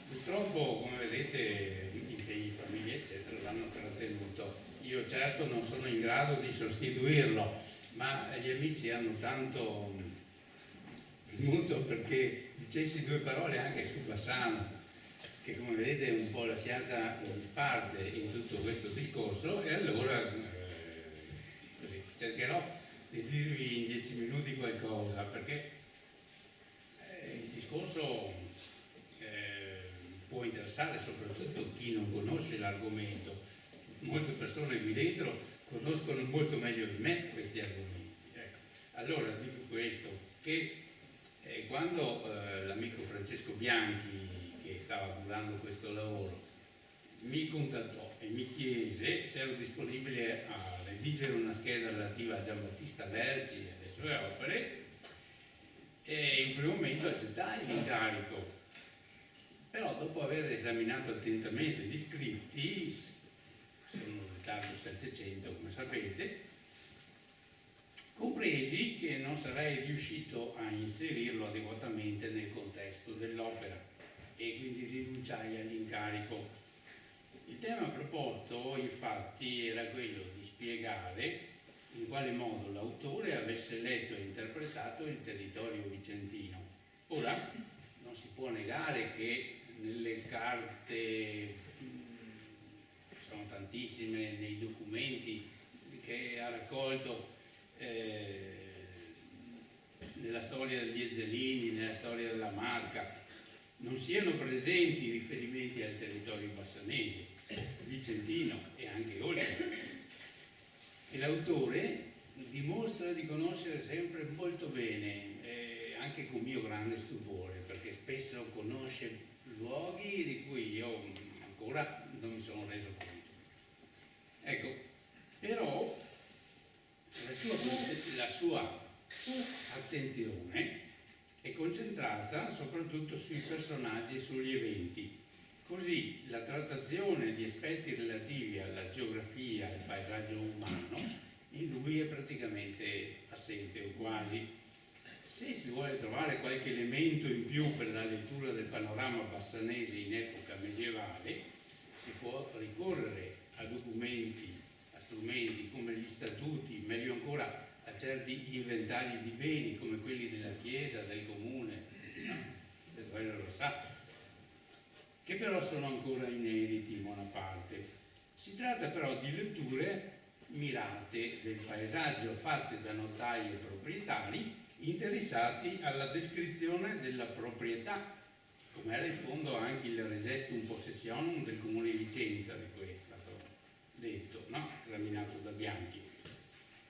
Purtroppo, come vedete, impegni, famiglie eccetera l'hanno trattenuto. Io certo non sono in grado di sostituirlo, ma gli amici hanno tanto venuto perché dicessi due parole anche su Bassano, che come vedete è un po' lasciata in disparte in tutto questo discorso, e allora cercherò di dirvi in 10 minuti qualcosa, perché il discorso può interessare soprattutto chi non conosce l'argomento. Molte persone qui dentro conoscono molto meglio di me questi argomenti. Ecco. Allora dico questo, che quando l'amico Francesco Bianchi, che stava curando questo lavoro, mi contattò e mi chiese se ero disponibile a redigere una scheda relativa a Giambattista Bergi e alle sue opere, e in primo momento accettai l'incarico, però dopo aver esaminato attentamente gli scritti, sono del tardo 700 come sapete, compresi che non sarei riuscito a inserirlo adeguatamente nel contesto dell'opera, e quindi rinunciai all'incarico. Il tema proposto infatti era quello di spiegare in quale modo l'autore avesse letto e interpretato il territorio vicentino. Ora non si può negare che nelle carte, sono tantissime, nei documenti che ha raccolto nella storia degli Ezzelini, nella storia della Marca, non siano presenti riferimenti al territorio bassanese, vicentino e anche oltre. E l'autore dimostra di conoscere sempre molto bene, anche con mio grande stupore, perché spesso conosce luoghi di cui io ancora non mi sono reso conto. Ecco, però la sua attenzione è concentrata soprattutto sui personaggi e sugli eventi, Così la trattazione di aspetti relativi alla geografia e al paesaggio umano in lui è praticamente assente o quasi. Se si vuole trovare qualche elemento in più per la lettura del panorama bassanese in epoca medievale, si può ricorrere a documenti, a strumenti come gli statuti, meglio ancora a certi inventari di beni come quelli della chiesa, del comune, del Valle lo sa, che però sono ancora inediti in buona parte. Si tratta però di letture mirate del paesaggio fatte da notai e proprietari interessati alla descrizione della proprietà, come era in fondo anche il Regestum Possessionum del comune di Vicenza, di cui è stato detto, no? Esaminato da Bianchi.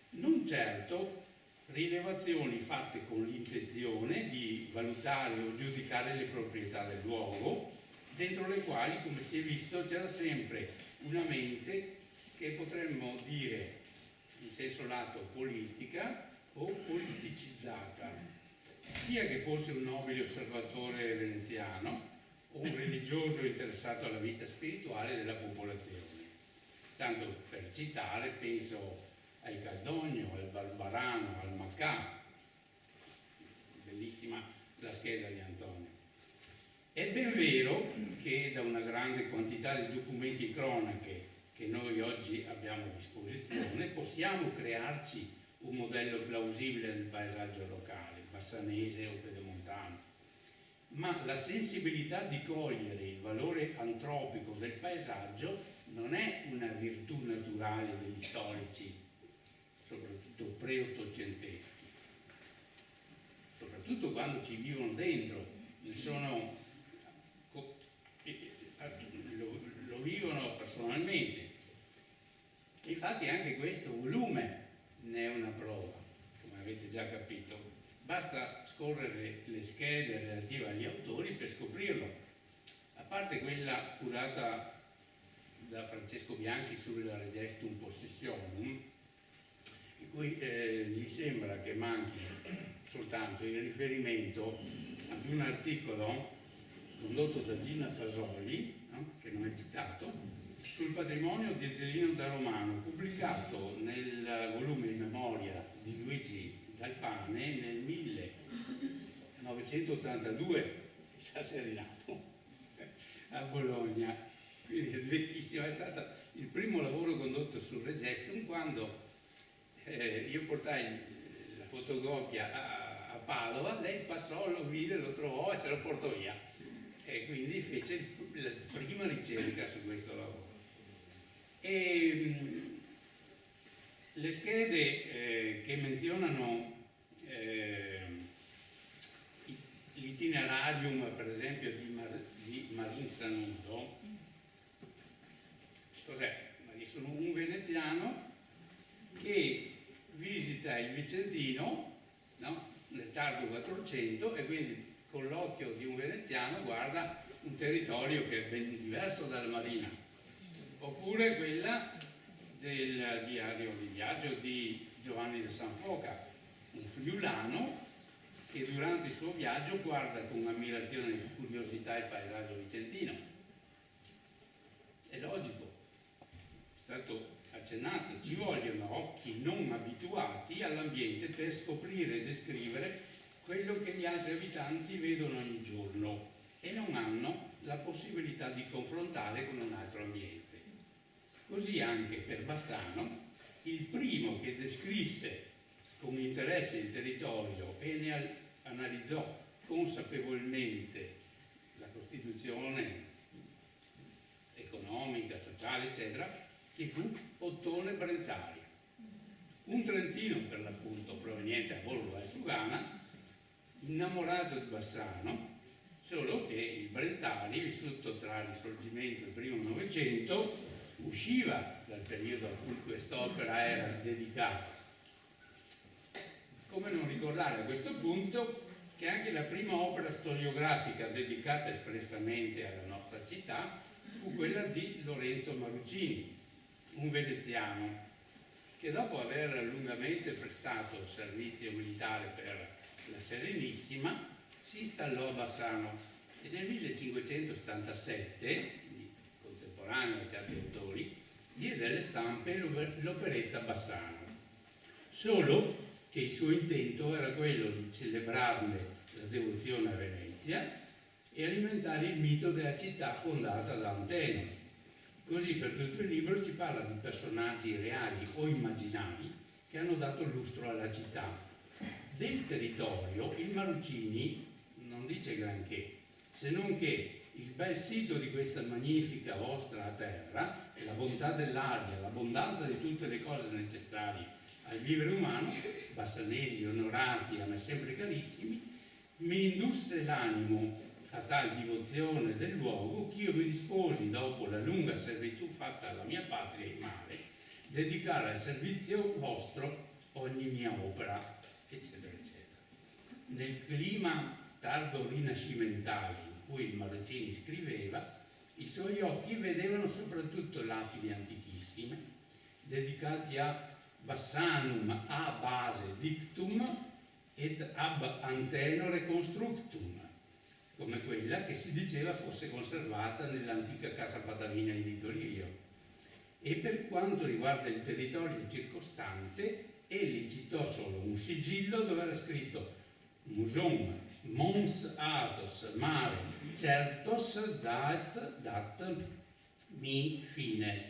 Non certo rilevazioni fatte con l'intenzione di valutare o giudicare le proprietà del luogo, dentro le quali, come si è visto, c'era sempre una mente che potremmo dire in senso lato politica o politicizzata, sia che fosse un nobile osservatore veneziano o un religioso interessato alla vita spirituale della popolazione. Tanto per citare, penso ai Caldogno, al Barbarano, al Maccà, bellissima la scheda di Antonio. È ben vero che da una grande quantità di documenti e cronache che noi oggi abbiamo a disposizione possiamo crearci un modello plausibile del paesaggio locale, bassanese o pedemontano, ma la sensibilità di cogliere il valore antropico del paesaggio non è una virtù naturale degli storici, soprattutto pre-ottocenteschi, soprattutto quando ci vivono dentro, lo vivono personalmente. Infatti anche questo volume ne è una prova, come avete già capito. Basta scorrere le schede relative agli autori per scoprirlo. A parte quella curata da Francesco Bianchi sulla Regestum Possessionum, in cui mi sembra che manchi soltanto il riferimento ad un articolo condotto da Gina Fasoli, no? Che non è citato, sul patrimonio di Azzolino da Romano, pubblicato nel volume in memoria di Luigi Galpane nel 1982, chissà se è arrivato, a Bologna. Quindi è vecchissimo, è stato il primo lavoro condotto sul Regestum quando io portai la fotocopia a Padova, lei passò, lo vide, lo trovò e se lo portò via. E quindi fece la prima ricerca su questo lavoro. E le schede che menzionano l'itinerarium, per esempio, di Marin Sanudo, cos'è? Sono un veneziano che visita il Vicentino, no? Nel tardo 400, e quindi con l'occhio di un veneziano guarda un territorio che è ben diverso dalla Marina. Oppure quella del diario di viaggio di Giovanni da San Foca, un friulano che durante il suo viaggio guarda con ammirazione e curiosità il paesaggio vicentino. È logico, è stato accennato, ci vogliono occhi non abituati all'ambiente per scoprire e descrivere quello che gli altri abitanti vedono ogni giorno e non hanno la possibilità di confrontare con un altro ambiente. Così anche per Bassano, il primo che descrisse con interesse il territorio e ne analizzò consapevolmente la costituzione economica, sociale, eccetera, che fu Ottone Brentari, un trentino per l'appunto proveniente a Borgo al Sugana, innamorato di Bassano, solo che il Brentari, vissuto tra il Risorgimento e il primo Novecento, usciva dal periodo a cui quest'opera era dedicata. Come non ricordare a questo punto che anche la prima opera storiografica dedicata espressamente alla nostra città fu quella di Lorenzo Marucini, un veneziano, che dopo aver lungamente prestato servizio militare per la Serenissima si installò a Bassano e nel 1577, contemporaneo a certi autori, diede alle stampe l'operetta Bassano, solo che il suo intento era quello di celebrarne la devozione a Venezia e alimentare il mito della città fondata da Antenore. Così per tutto il libro ci parla di personaggi reali o immaginari che hanno dato lustro alla città. Del territorio il Marucini non dice granché, se non che il bel sito di questa magnifica vostra terra, la bontà dell'aria, l'abbondanza di tutte le cose necessarie al vivere umano, bassanesi onorati, a me sempre carissimi, mi indusse l'animo a tal divozione del luogo che io mi disposi, dopo la lunga servitù fatta alla mia patria in mare, dedicare al servizio vostro ogni mia opera, eccetera, eccetera. Nel clima tardo rinascimentale in cui il Marucini scriveva, i suoi occhi vedevano soprattutto lapidi antichissime, dedicati a Bassanum a base dictum et ab antenore constructum, come quella che si diceva fosse conservata nell'antica casa padavina di Torino. E per quanto riguarda il territorio circostante, egli citò solo un sigillo dove era scritto Muson, Mons Athos, Mare, Certos, Dat, Mi, Fines,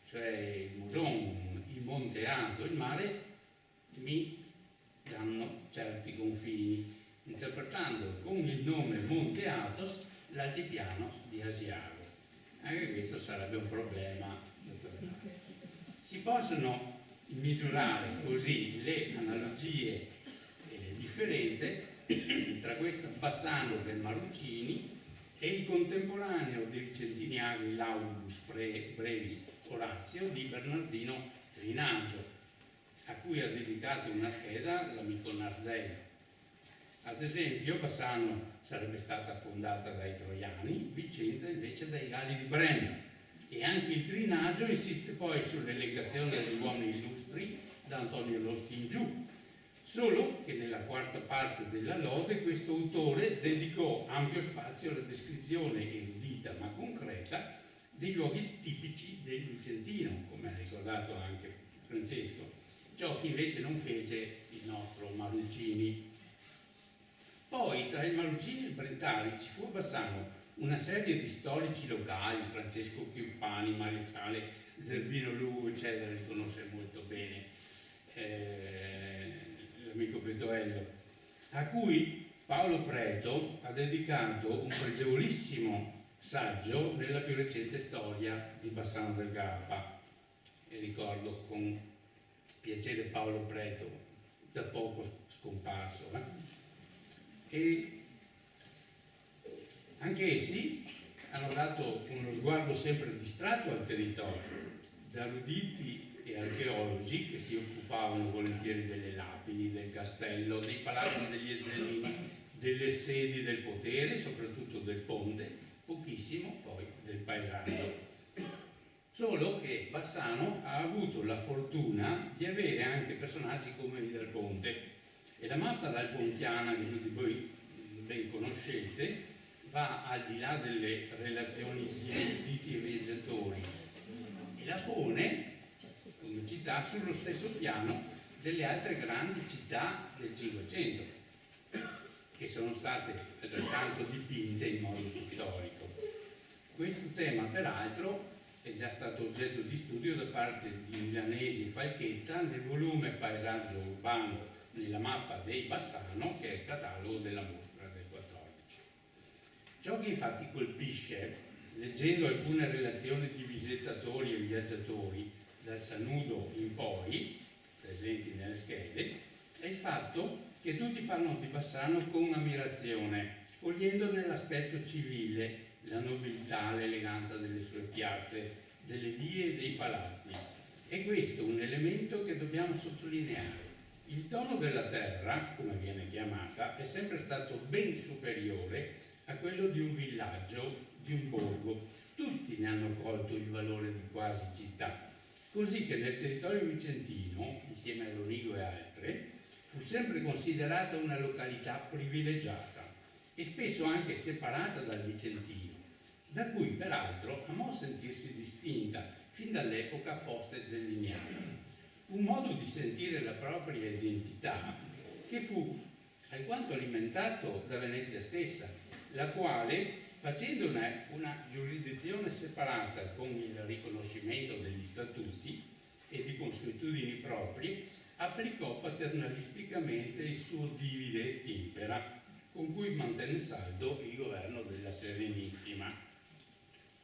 cioè il Muson, il Monte Ato, il mare, mi danno certi confini, interpretando con il nome Monte Athos l'altipiano di Asiago. Anche questo sarebbe un problema. Si possono misurare così le analogie e le differenze tra questo Bassano del Marucini e il contemporaneo dei Vicentini Agri Laudibus Brevis Orazio di Bernardino Trinagio, a cui ha dedicato una scheda l'amico Nardello. Ad esempio, Bassano sarebbe stata fondata dai Troiani, Vicenza invece dai Galli di Brenna, e anche il Trinagio insiste poi sull'elegazione degli uomini illustri da Antonio Loschi in giù, solo che nella quarta parte della lode questo autore dedicò ampio spazio alla descrizione erudita ma concreta dei luoghi tipici del Vicentino, come ha ricordato anche Francesco, ciò che invece non fece il nostro Marucini. Poi tra il Marucini e il Brentari ci fu a Bassano una serie di storici locali, Francesco Chiuppani, maresciale Zerbino Lugo, eccetera, li conosce molto bene l'amico Petoello, a cui Paolo Preto ha dedicato un pregevolissimo saggio nella più recente storia di Bassano del Grappa, e ricordo con piacere Paolo Preto, da poco scomparso. E anche essi hanno dato uno sguardo sempre distratto al territorio, da eruditi e archeologi che si occupavano volentieri delle lapidi, del castello, dei palazzi degli Ezzelini, delle sedi del potere, soprattutto del ponte, pochissimo poi del paesaggio. Solo che Bassano ha avuto la fortuna di avere anche personaggi come Viderponte, e la mappa valpontiana che tutti voi ben conoscete va al di là delle relazioni di eruditi e viaggiatori e la pone come città sullo stesso piano delle altre grandi città del Cinquecento, che sono state altrettanto dipinte in modo pittorico. Questo tema, peraltro, è già stato oggetto di studio da parte di Milanesi e Falchetta nel volume Paesaggio urbano nella mappa dei Bassano, che è il catalogo della mostra del 14. Ciò che infatti colpisce, leggendo alcune relazioni di visitatori e viaggiatori dal Sanudo in poi, presenti nelle schede, è il fatto che tutti parlano di Bassano con ammirazione, cogliendone l'aspetto civile, la nobiltà, l'eleganza delle sue piazze, delle vie e dei palazzi. E questo è un elemento che dobbiamo sottolineare. Il tono della terra, come viene chiamata, è sempre stato ben superiore a quello di un villaggio, di un borgo. Tutti ne hanno colto il valore di quasi città, così che nel territorio vicentino, insieme a Lorigo e altre, fu sempre considerata una località privilegiata, e spesso anche separata dal vicentino, da cui peraltro amò sentirsi distinta fin dall'epoca post-zelliniana. Un modo di sentire la propria identità che fu alquanto alimentato da Venezia stessa, la quale, facendo una giurisdizione separata con il riconoscimento degli statuti e di consuetudini proprie, applicò paternalisticamente il suo divide et impera, con cui mantenne saldo il governo della Serenissima.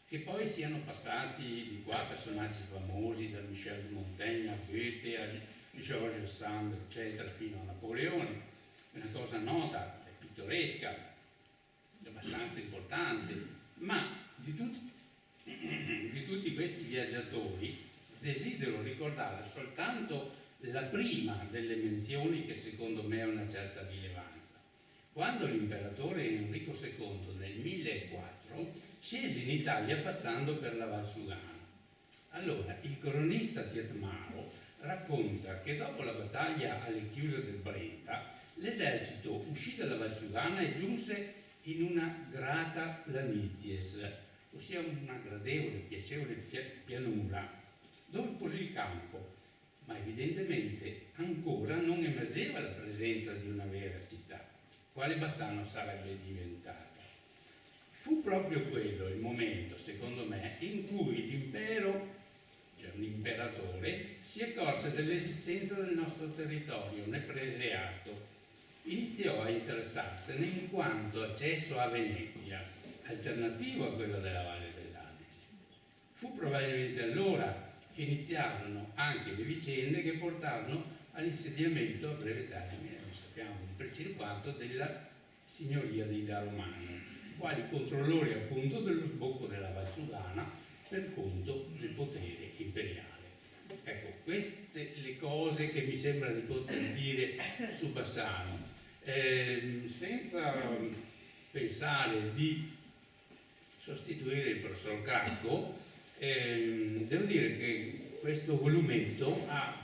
Che poi siano passati di qua personaggi famosi, da Michel de Montaigne a Goethe, a Georges Sand, eccetera, fino a Napoleone, è una cosa nota, è pittoresca, è abbastanza importante, ma di tutti questi viaggiatori desidero ricordare soltanto la prima delle menzioni che secondo me ha una certa rilevanza. Quando l'imperatore Enrico II nel 1004 scese in Italia passando per la Valsugana. Allora, il cronista Tietmaro racconta che dopo la battaglia alle chiuse del Brenta, l'esercito uscì dalla Valsugana e giunse in una grata planities, ossia una gradevole, piacevole pianura, dove pose il campo, ma evidentemente ancora non emergeva la presenza di una vera città, quale Bassano sarebbe diventata. Fu proprio quello il momento, secondo me, in cui l'impero, cioè un imperatore, si accorse dell'esistenza del nostro territorio, ne prese atto. Iniziò a interessarsene in quanto accesso a Venezia, alternativo a quello della Valle dell'Adige. Fu probabilmente allora che iniziarono anche le vicende che portarono all'insediamento a breve termine, lo sappiamo, per cirquanto della signoria dei Daromano, quali controllori appunto dello sbocco della Valsugana per conto del potere imperiale. Ecco, queste le cose che mi sembra di poter dire su Bassano, senza pensare di sostituire il professor Cracco. Devo dire che questo volumetto ha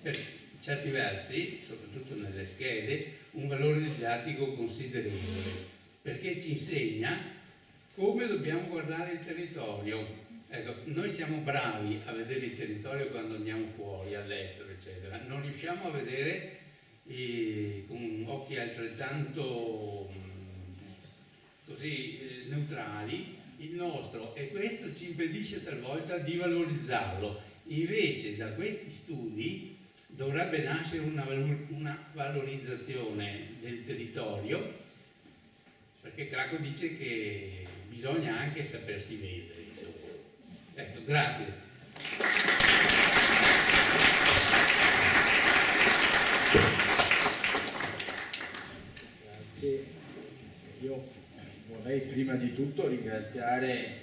per certi versi, soprattutto nelle schede, un valore didattico considerevole, perché ci insegna come dobbiamo guardare il territorio. Ecco, noi siamo bravi a vedere il territorio quando andiamo fuori, all'estero, eccetera. Non riusciamo a vedere con occhi altrettanto così neutrali il nostro, e questo ci impedisce talvolta di valorizzarlo. Invece da questi studi dovrebbe nascere una valorizzazione del territorio, perché Cracco dice che bisogna anche sapersi vedere, insomma. Ecco, grazie. Grazie. Io vorrei prima di tutto ringraziare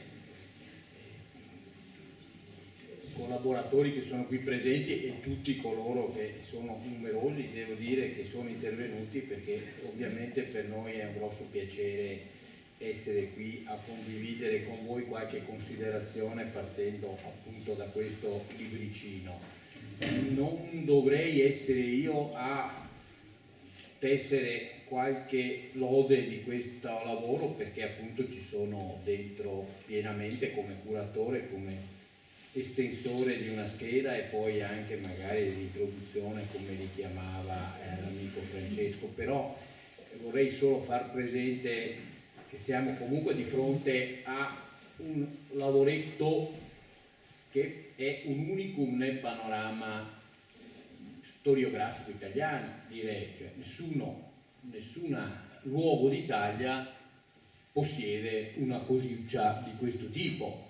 i collaboratori che sono qui presenti e tutti coloro che sono numerosi, devo dire, che sono intervenuti, perché ovviamente per noi è un grosso piacere essere qui a condividere con voi qualche considerazione partendo appunto da questo libricino. Non dovrei essere io a tessere qualche lode di questo lavoro, perché appunto ci sono dentro pienamente come curatore, come estensore di una scheda e poi anche magari l'introduzione come li chiamava l'amico Francesco, però vorrei solo far presente che siamo comunque di fronte a un lavoretto che è un unicum nel panorama storiografico italiano, direi, cioè nessun luogo d'Italia possiede una cosiccia di questo tipo,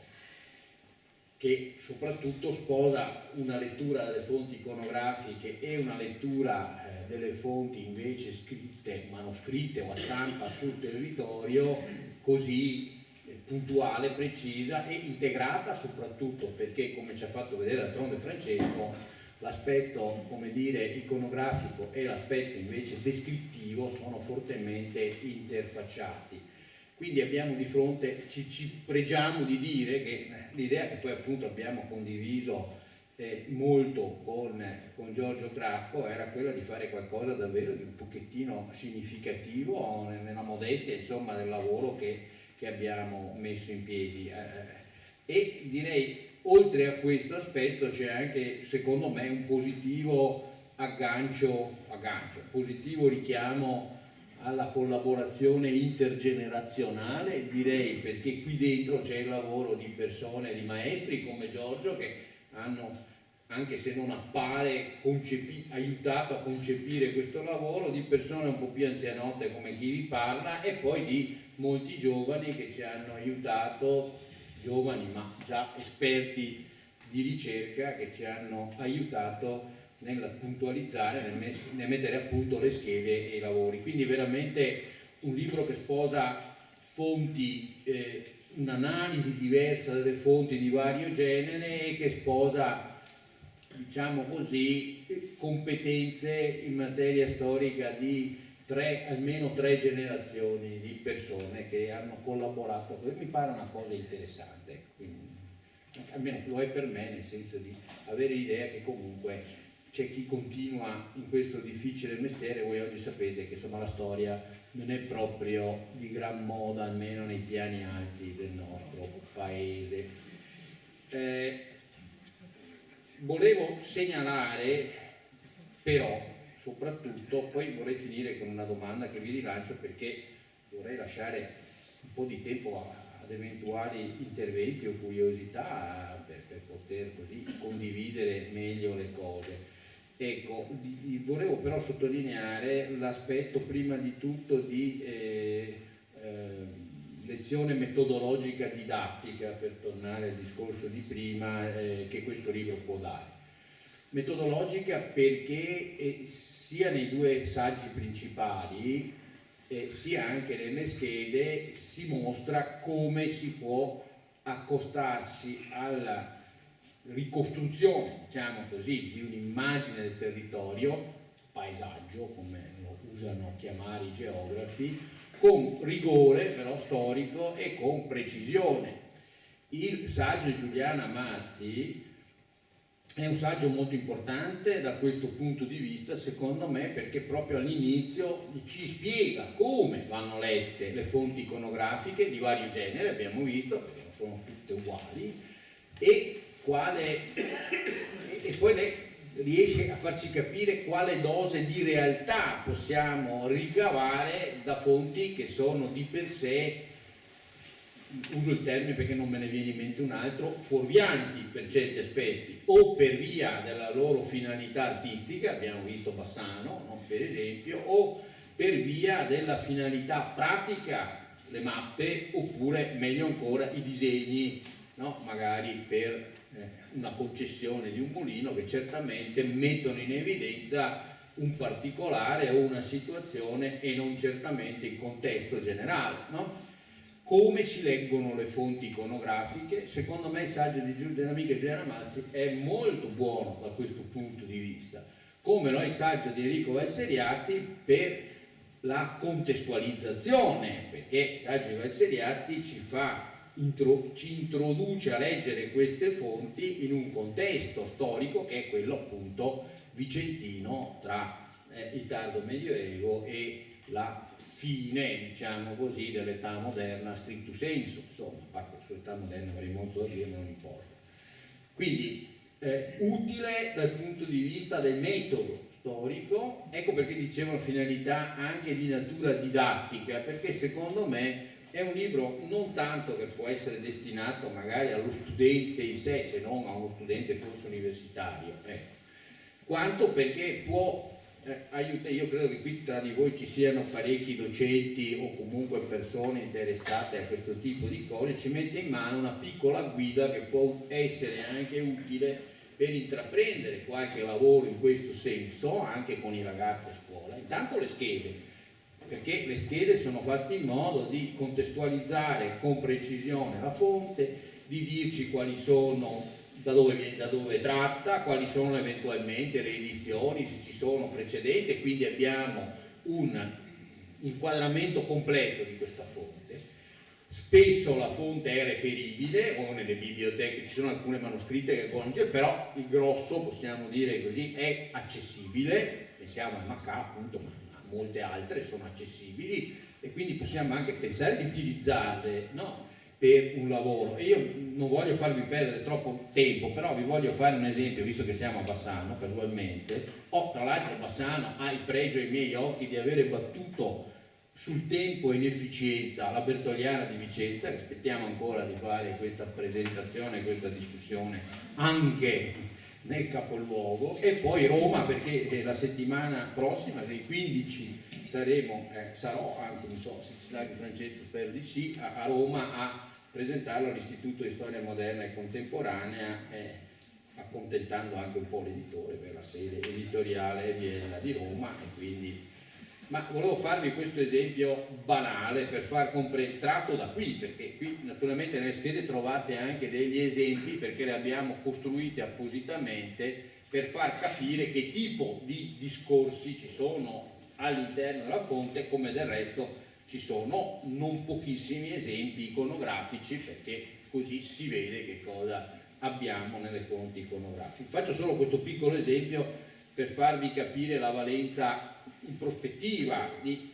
che soprattutto sposa una lettura delle fonti iconografiche e una lettura delle fonti invece scritte, manoscritte o a stampa sul territorio, così puntuale, precisa e integrata, soprattutto perché, come ci ha fatto vedere d'altronde Francesco, l'aspetto, come dire, iconografico e l'aspetto invece descrittivo sono fortemente interfacciati. Quindi abbiamo di fronte, ci pregiamo di dire che l'idea che poi appunto abbiamo condiviso molto con Giorgio Cracco era quella di fare qualcosa davvero di un pochettino significativo nella modestia, insomma, del lavoro che abbiamo messo in piedi. E direi, oltre a questo aspetto, c'è anche, secondo me, un positivo positivo richiamo alla collaborazione intergenerazionale, direi, perché qui dentro c'è il lavoro di persone, di maestri come Giorgio, che hanno, anche se non appare, aiutato a concepire questo lavoro, di persone un po' più anzianotte come chi vi parla, e poi di molti giovani che ci hanno aiutato, giovani ma già esperti di ricerca, che ci hanno aiutato nel puntualizzare, nel mettere a punto le schede e i lavori. Quindi veramente un libro che sposa fonti, un'analisi diversa delle fonti di vario genere, e che sposa, diciamo così, competenze in materia storica di almeno tre generazioni di persone che hanno collaborato. Mi pare una cosa interessante, quindi, almeno lo è per me, nel senso di avere l'idea che comunque c'è chi continua in questo difficile mestiere. Voi oggi sapete che insomma la storia non è proprio di gran moda, almeno nei piani alti del nostro paese. Volevo segnalare però, soprattutto, poi vorrei finire con una domanda che vi rilancio, perché vorrei lasciare un po' di tempo ad eventuali interventi o curiosità per poter così condividere meglio le cose. Ecco, volevo però sottolineare l'aspetto prima di tutto di lezione metodologica didattica, per tornare al discorso di prima, che questo libro può dare. Metodologica perché sia nei due saggi principali sia anche nelle schede si mostra come si può accostarsi alla ricostruzione, diciamo così, di un'immagine del territorio, paesaggio come lo usano chiamare i geografi, con rigore però storico e con precisione. Il saggio di Giuliana Mazzi è un saggio molto importante da questo punto di vista, secondo me, perché proprio all'inizio ci spiega come vanno lette le fonti iconografiche di vario genere, abbiamo visto, perché non sono tutte uguali, e poi lei riesce a farci capire quale dose di realtà possiamo ricavare da fonti che sono di per sé, uso il termine perché non me ne viene in mente un altro, fuorvianti per certi aspetti, o per via della loro finalità artistica, abbiamo visto Bassano, no, per esempio, o per via della finalità pratica, le mappe, oppure meglio ancora i disegni, no, magari per una concessione di un mulino, che certamente mettono in evidenza un particolare o una situazione e non certamente il contesto generale, no? Come si leggono le fonti iconografiche? Secondo me il saggio dell'amica Giuliana Mazzi è molto buono da questo punto di vista, come lo è il saggio di Enrico Valseriati per la contestualizzazione, perché il saggio di Valseriati ci introduce a leggere queste fonti in un contesto storico che è quello appunto vicentino, tra il tardo medioevo e la fine, diciamo così, dell'età moderna stricto sensu. Insomma, a parte sull'età moderna avrei molto da dire, ma non importa. Quindi utile dal punto di vista del metodo storico, ecco perché dicevo finalità anche di natura didattica, perché secondo me è un libro non tanto che può essere destinato magari allo studente in sé, se non a uno studente forse universitario, quanto perché può aiutare. Io credo che qui tra di voi ci siano parecchi docenti o comunque persone interessate a questo tipo di cose, ci mette in mano una piccola guida che può essere anche utile per intraprendere qualche lavoro in questo senso, anche con i ragazzi a scuola. Intanto le schede, perché le schede sono fatte in modo di contestualizzare con precisione la fonte, di dirci quali sono, da dove tratta, quali sono eventualmente le edizioni, se ci sono precedenti, quindi abbiamo un inquadramento completo di questa fonte. spesso la fonte è reperibile o nelle biblioteche ci sono alcune manoscritte che conosce, però il grosso, possiamo dire così, è accessibile. Pensiamo a Macà appunto, ma molte altre sono accessibili e quindi possiamo anche pensare di utilizzarle, no? Per un lavoro. E io non voglio farvi perdere troppo tempo, però vi voglio fare un esempio, visto che siamo a Bassano casualmente. Tra l'altro Bassano ha il pregio ai miei occhi di avere battuto sul tempo e in efficienza la Bertoliana di Vicenza, che aspettiamo ancora di fare questa presentazione, questa discussione anche nel capoluogo, e poi Roma, perché la settimana prossima, il 15, sarò, anzi non so se ci sarà anche Francesco, spero di sì, a Roma a presentarlo all'Istituto di Storia Moderna e Contemporanea, accontentando anche un po' l'editore, per la sede editoriale viene di Roma, e quindi... Ma volevo farvi questo esempio banale per far comprendere, tratto da qui, perché qui naturalmente nelle schede trovate anche degli esempi, perché le abbiamo costruite appositamente per far capire che tipo di discorsi ci sono all'interno della fonte, come del resto ci sono non pochissimi esempi iconografici, perché così si vede che cosa abbiamo nelle fonti iconografiche. Faccio solo questo piccolo esempio per farvi capire la valenza in prospettiva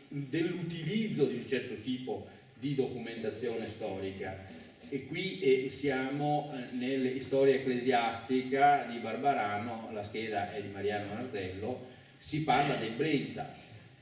dell'utilizzo di un certo tipo di documentazione storica. E qui siamo nella storia ecclesiastica di Barbarano, la scheda è di Mariano Nardello, si parla del Brenta.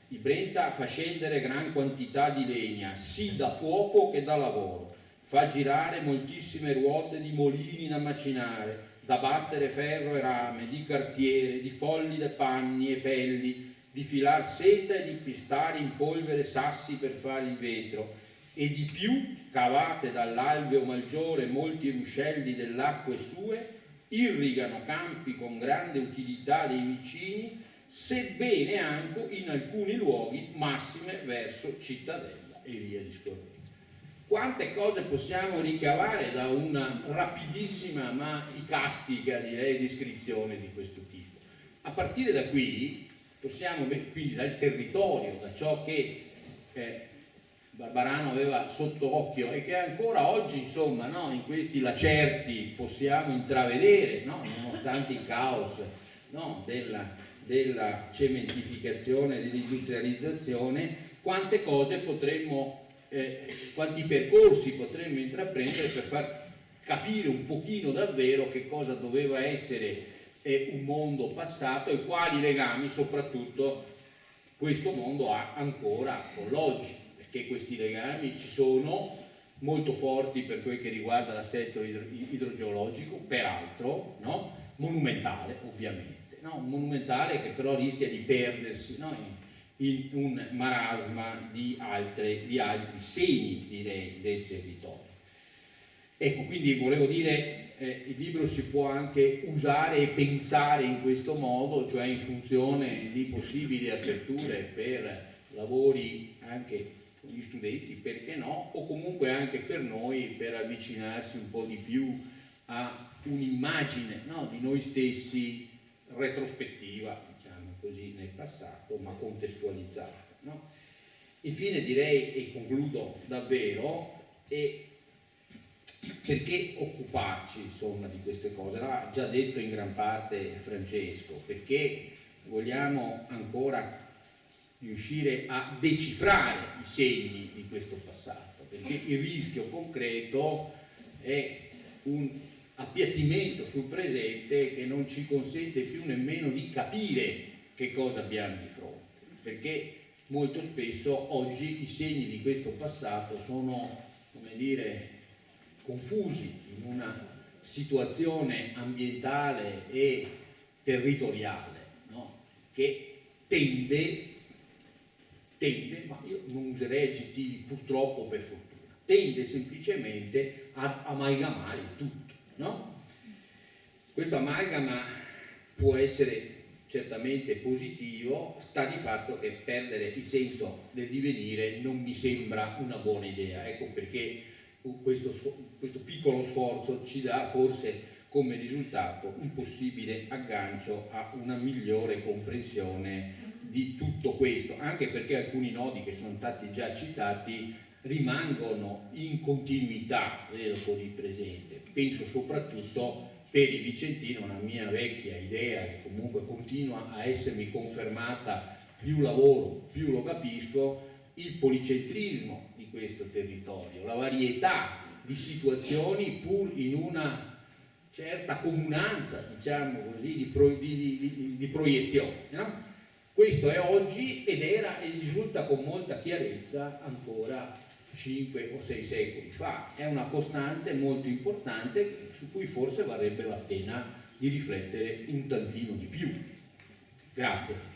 Il Brenta fa scendere gran quantità di legna, sì da fuoco che da lavoro, fa girare moltissime ruote di molini da macinare, da battere ferro e rame, di cartiere, di fogli de panni e pelli, di filar seta e di pistare in polvere sassi per fare il vetro, e di più, cavate dall'alveo maggiore molti ruscelli dell'acque sue, irrigano campi con grande utilità dei vicini, sebbene anche in alcuni luoghi massime verso cittadella, e via discorrendo. Quante cose possiamo ricavare da una rapidissima ma icastica, direi, descrizione di questo tipo? A partire da qui possiamo, quindi dal territorio, da ciò che Barbarano aveva sotto occhio e che ancora oggi, insomma, no, in questi lacerti possiamo intravedere, no, nonostante il caos, no, della cementificazione, dell'industrializzazione, quante cose potremmo, quanti percorsi potremmo intraprendere per far capire un pochino davvero che cosa doveva essere un mondo passato e quali legami soprattutto questo mondo ha ancora con l'oggi, perché questi legami ci sono molto forti per quel che riguarda l'assetto idrogeologico, peraltro, no? Monumentale ovviamente, no? Monumentale che però rischia di perdersi, no? In un marasma di altri segni, direi, del territorio. Ecco, quindi volevo dire, il libro si può anche usare e pensare in questo modo, cioè in funzione di possibili aperture per lavori anche con gli studenti, perché no, o comunque anche per noi, per avvicinarsi un po' di più a un'immagine, no, di noi stessi retrospettiva, diciamo così, nel passato, ma contestualizzata, no? Infine direi, e concludo davvero, perché occuparci, insomma, di queste cose? L'ha già detto in gran parte Francesco, perché vogliamo ancora riuscire a decifrare i segni di questo passato, perché il rischio concreto è un appiattimento sul presente che non ci consente più nemmeno di capire che cosa abbiamo di fronte, perché molto spesso oggi i segni di questo passato sono, come dire, confusi in una situazione ambientale e territoriale, no? Che tende, ma io non userei aggettivi purtroppo per fortuna, tende semplicemente ad amalgamare tutto, no? Questo amalgama può essere certamente positivo, sta di fatto che perdere il senso del divenire non mi sembra una buona idea, ecco perché questo piccolo sforzo ci dà forse come risultato un possibile aggancio a una migliore comprensione di tutto questo, anche perché alcuni nodi che sono stati già citati rimangono in continuità con il presente. Penso soprattutto per i vicentini, una mia vecchia idea che comunque continua a essermi confermata, più lavoro più lo capisco, il policentrismo di questo territorio, la varietà di situazioni pur in una certa comunanza, diciamo così, di proiezione, no? Questo è oggi ed era e risulta con molta chiarezza ancora 5 o 6 secoli fa. È una costante molto importante su cui forse varrebbe la pena di riflettere un tantino di più. Grazie.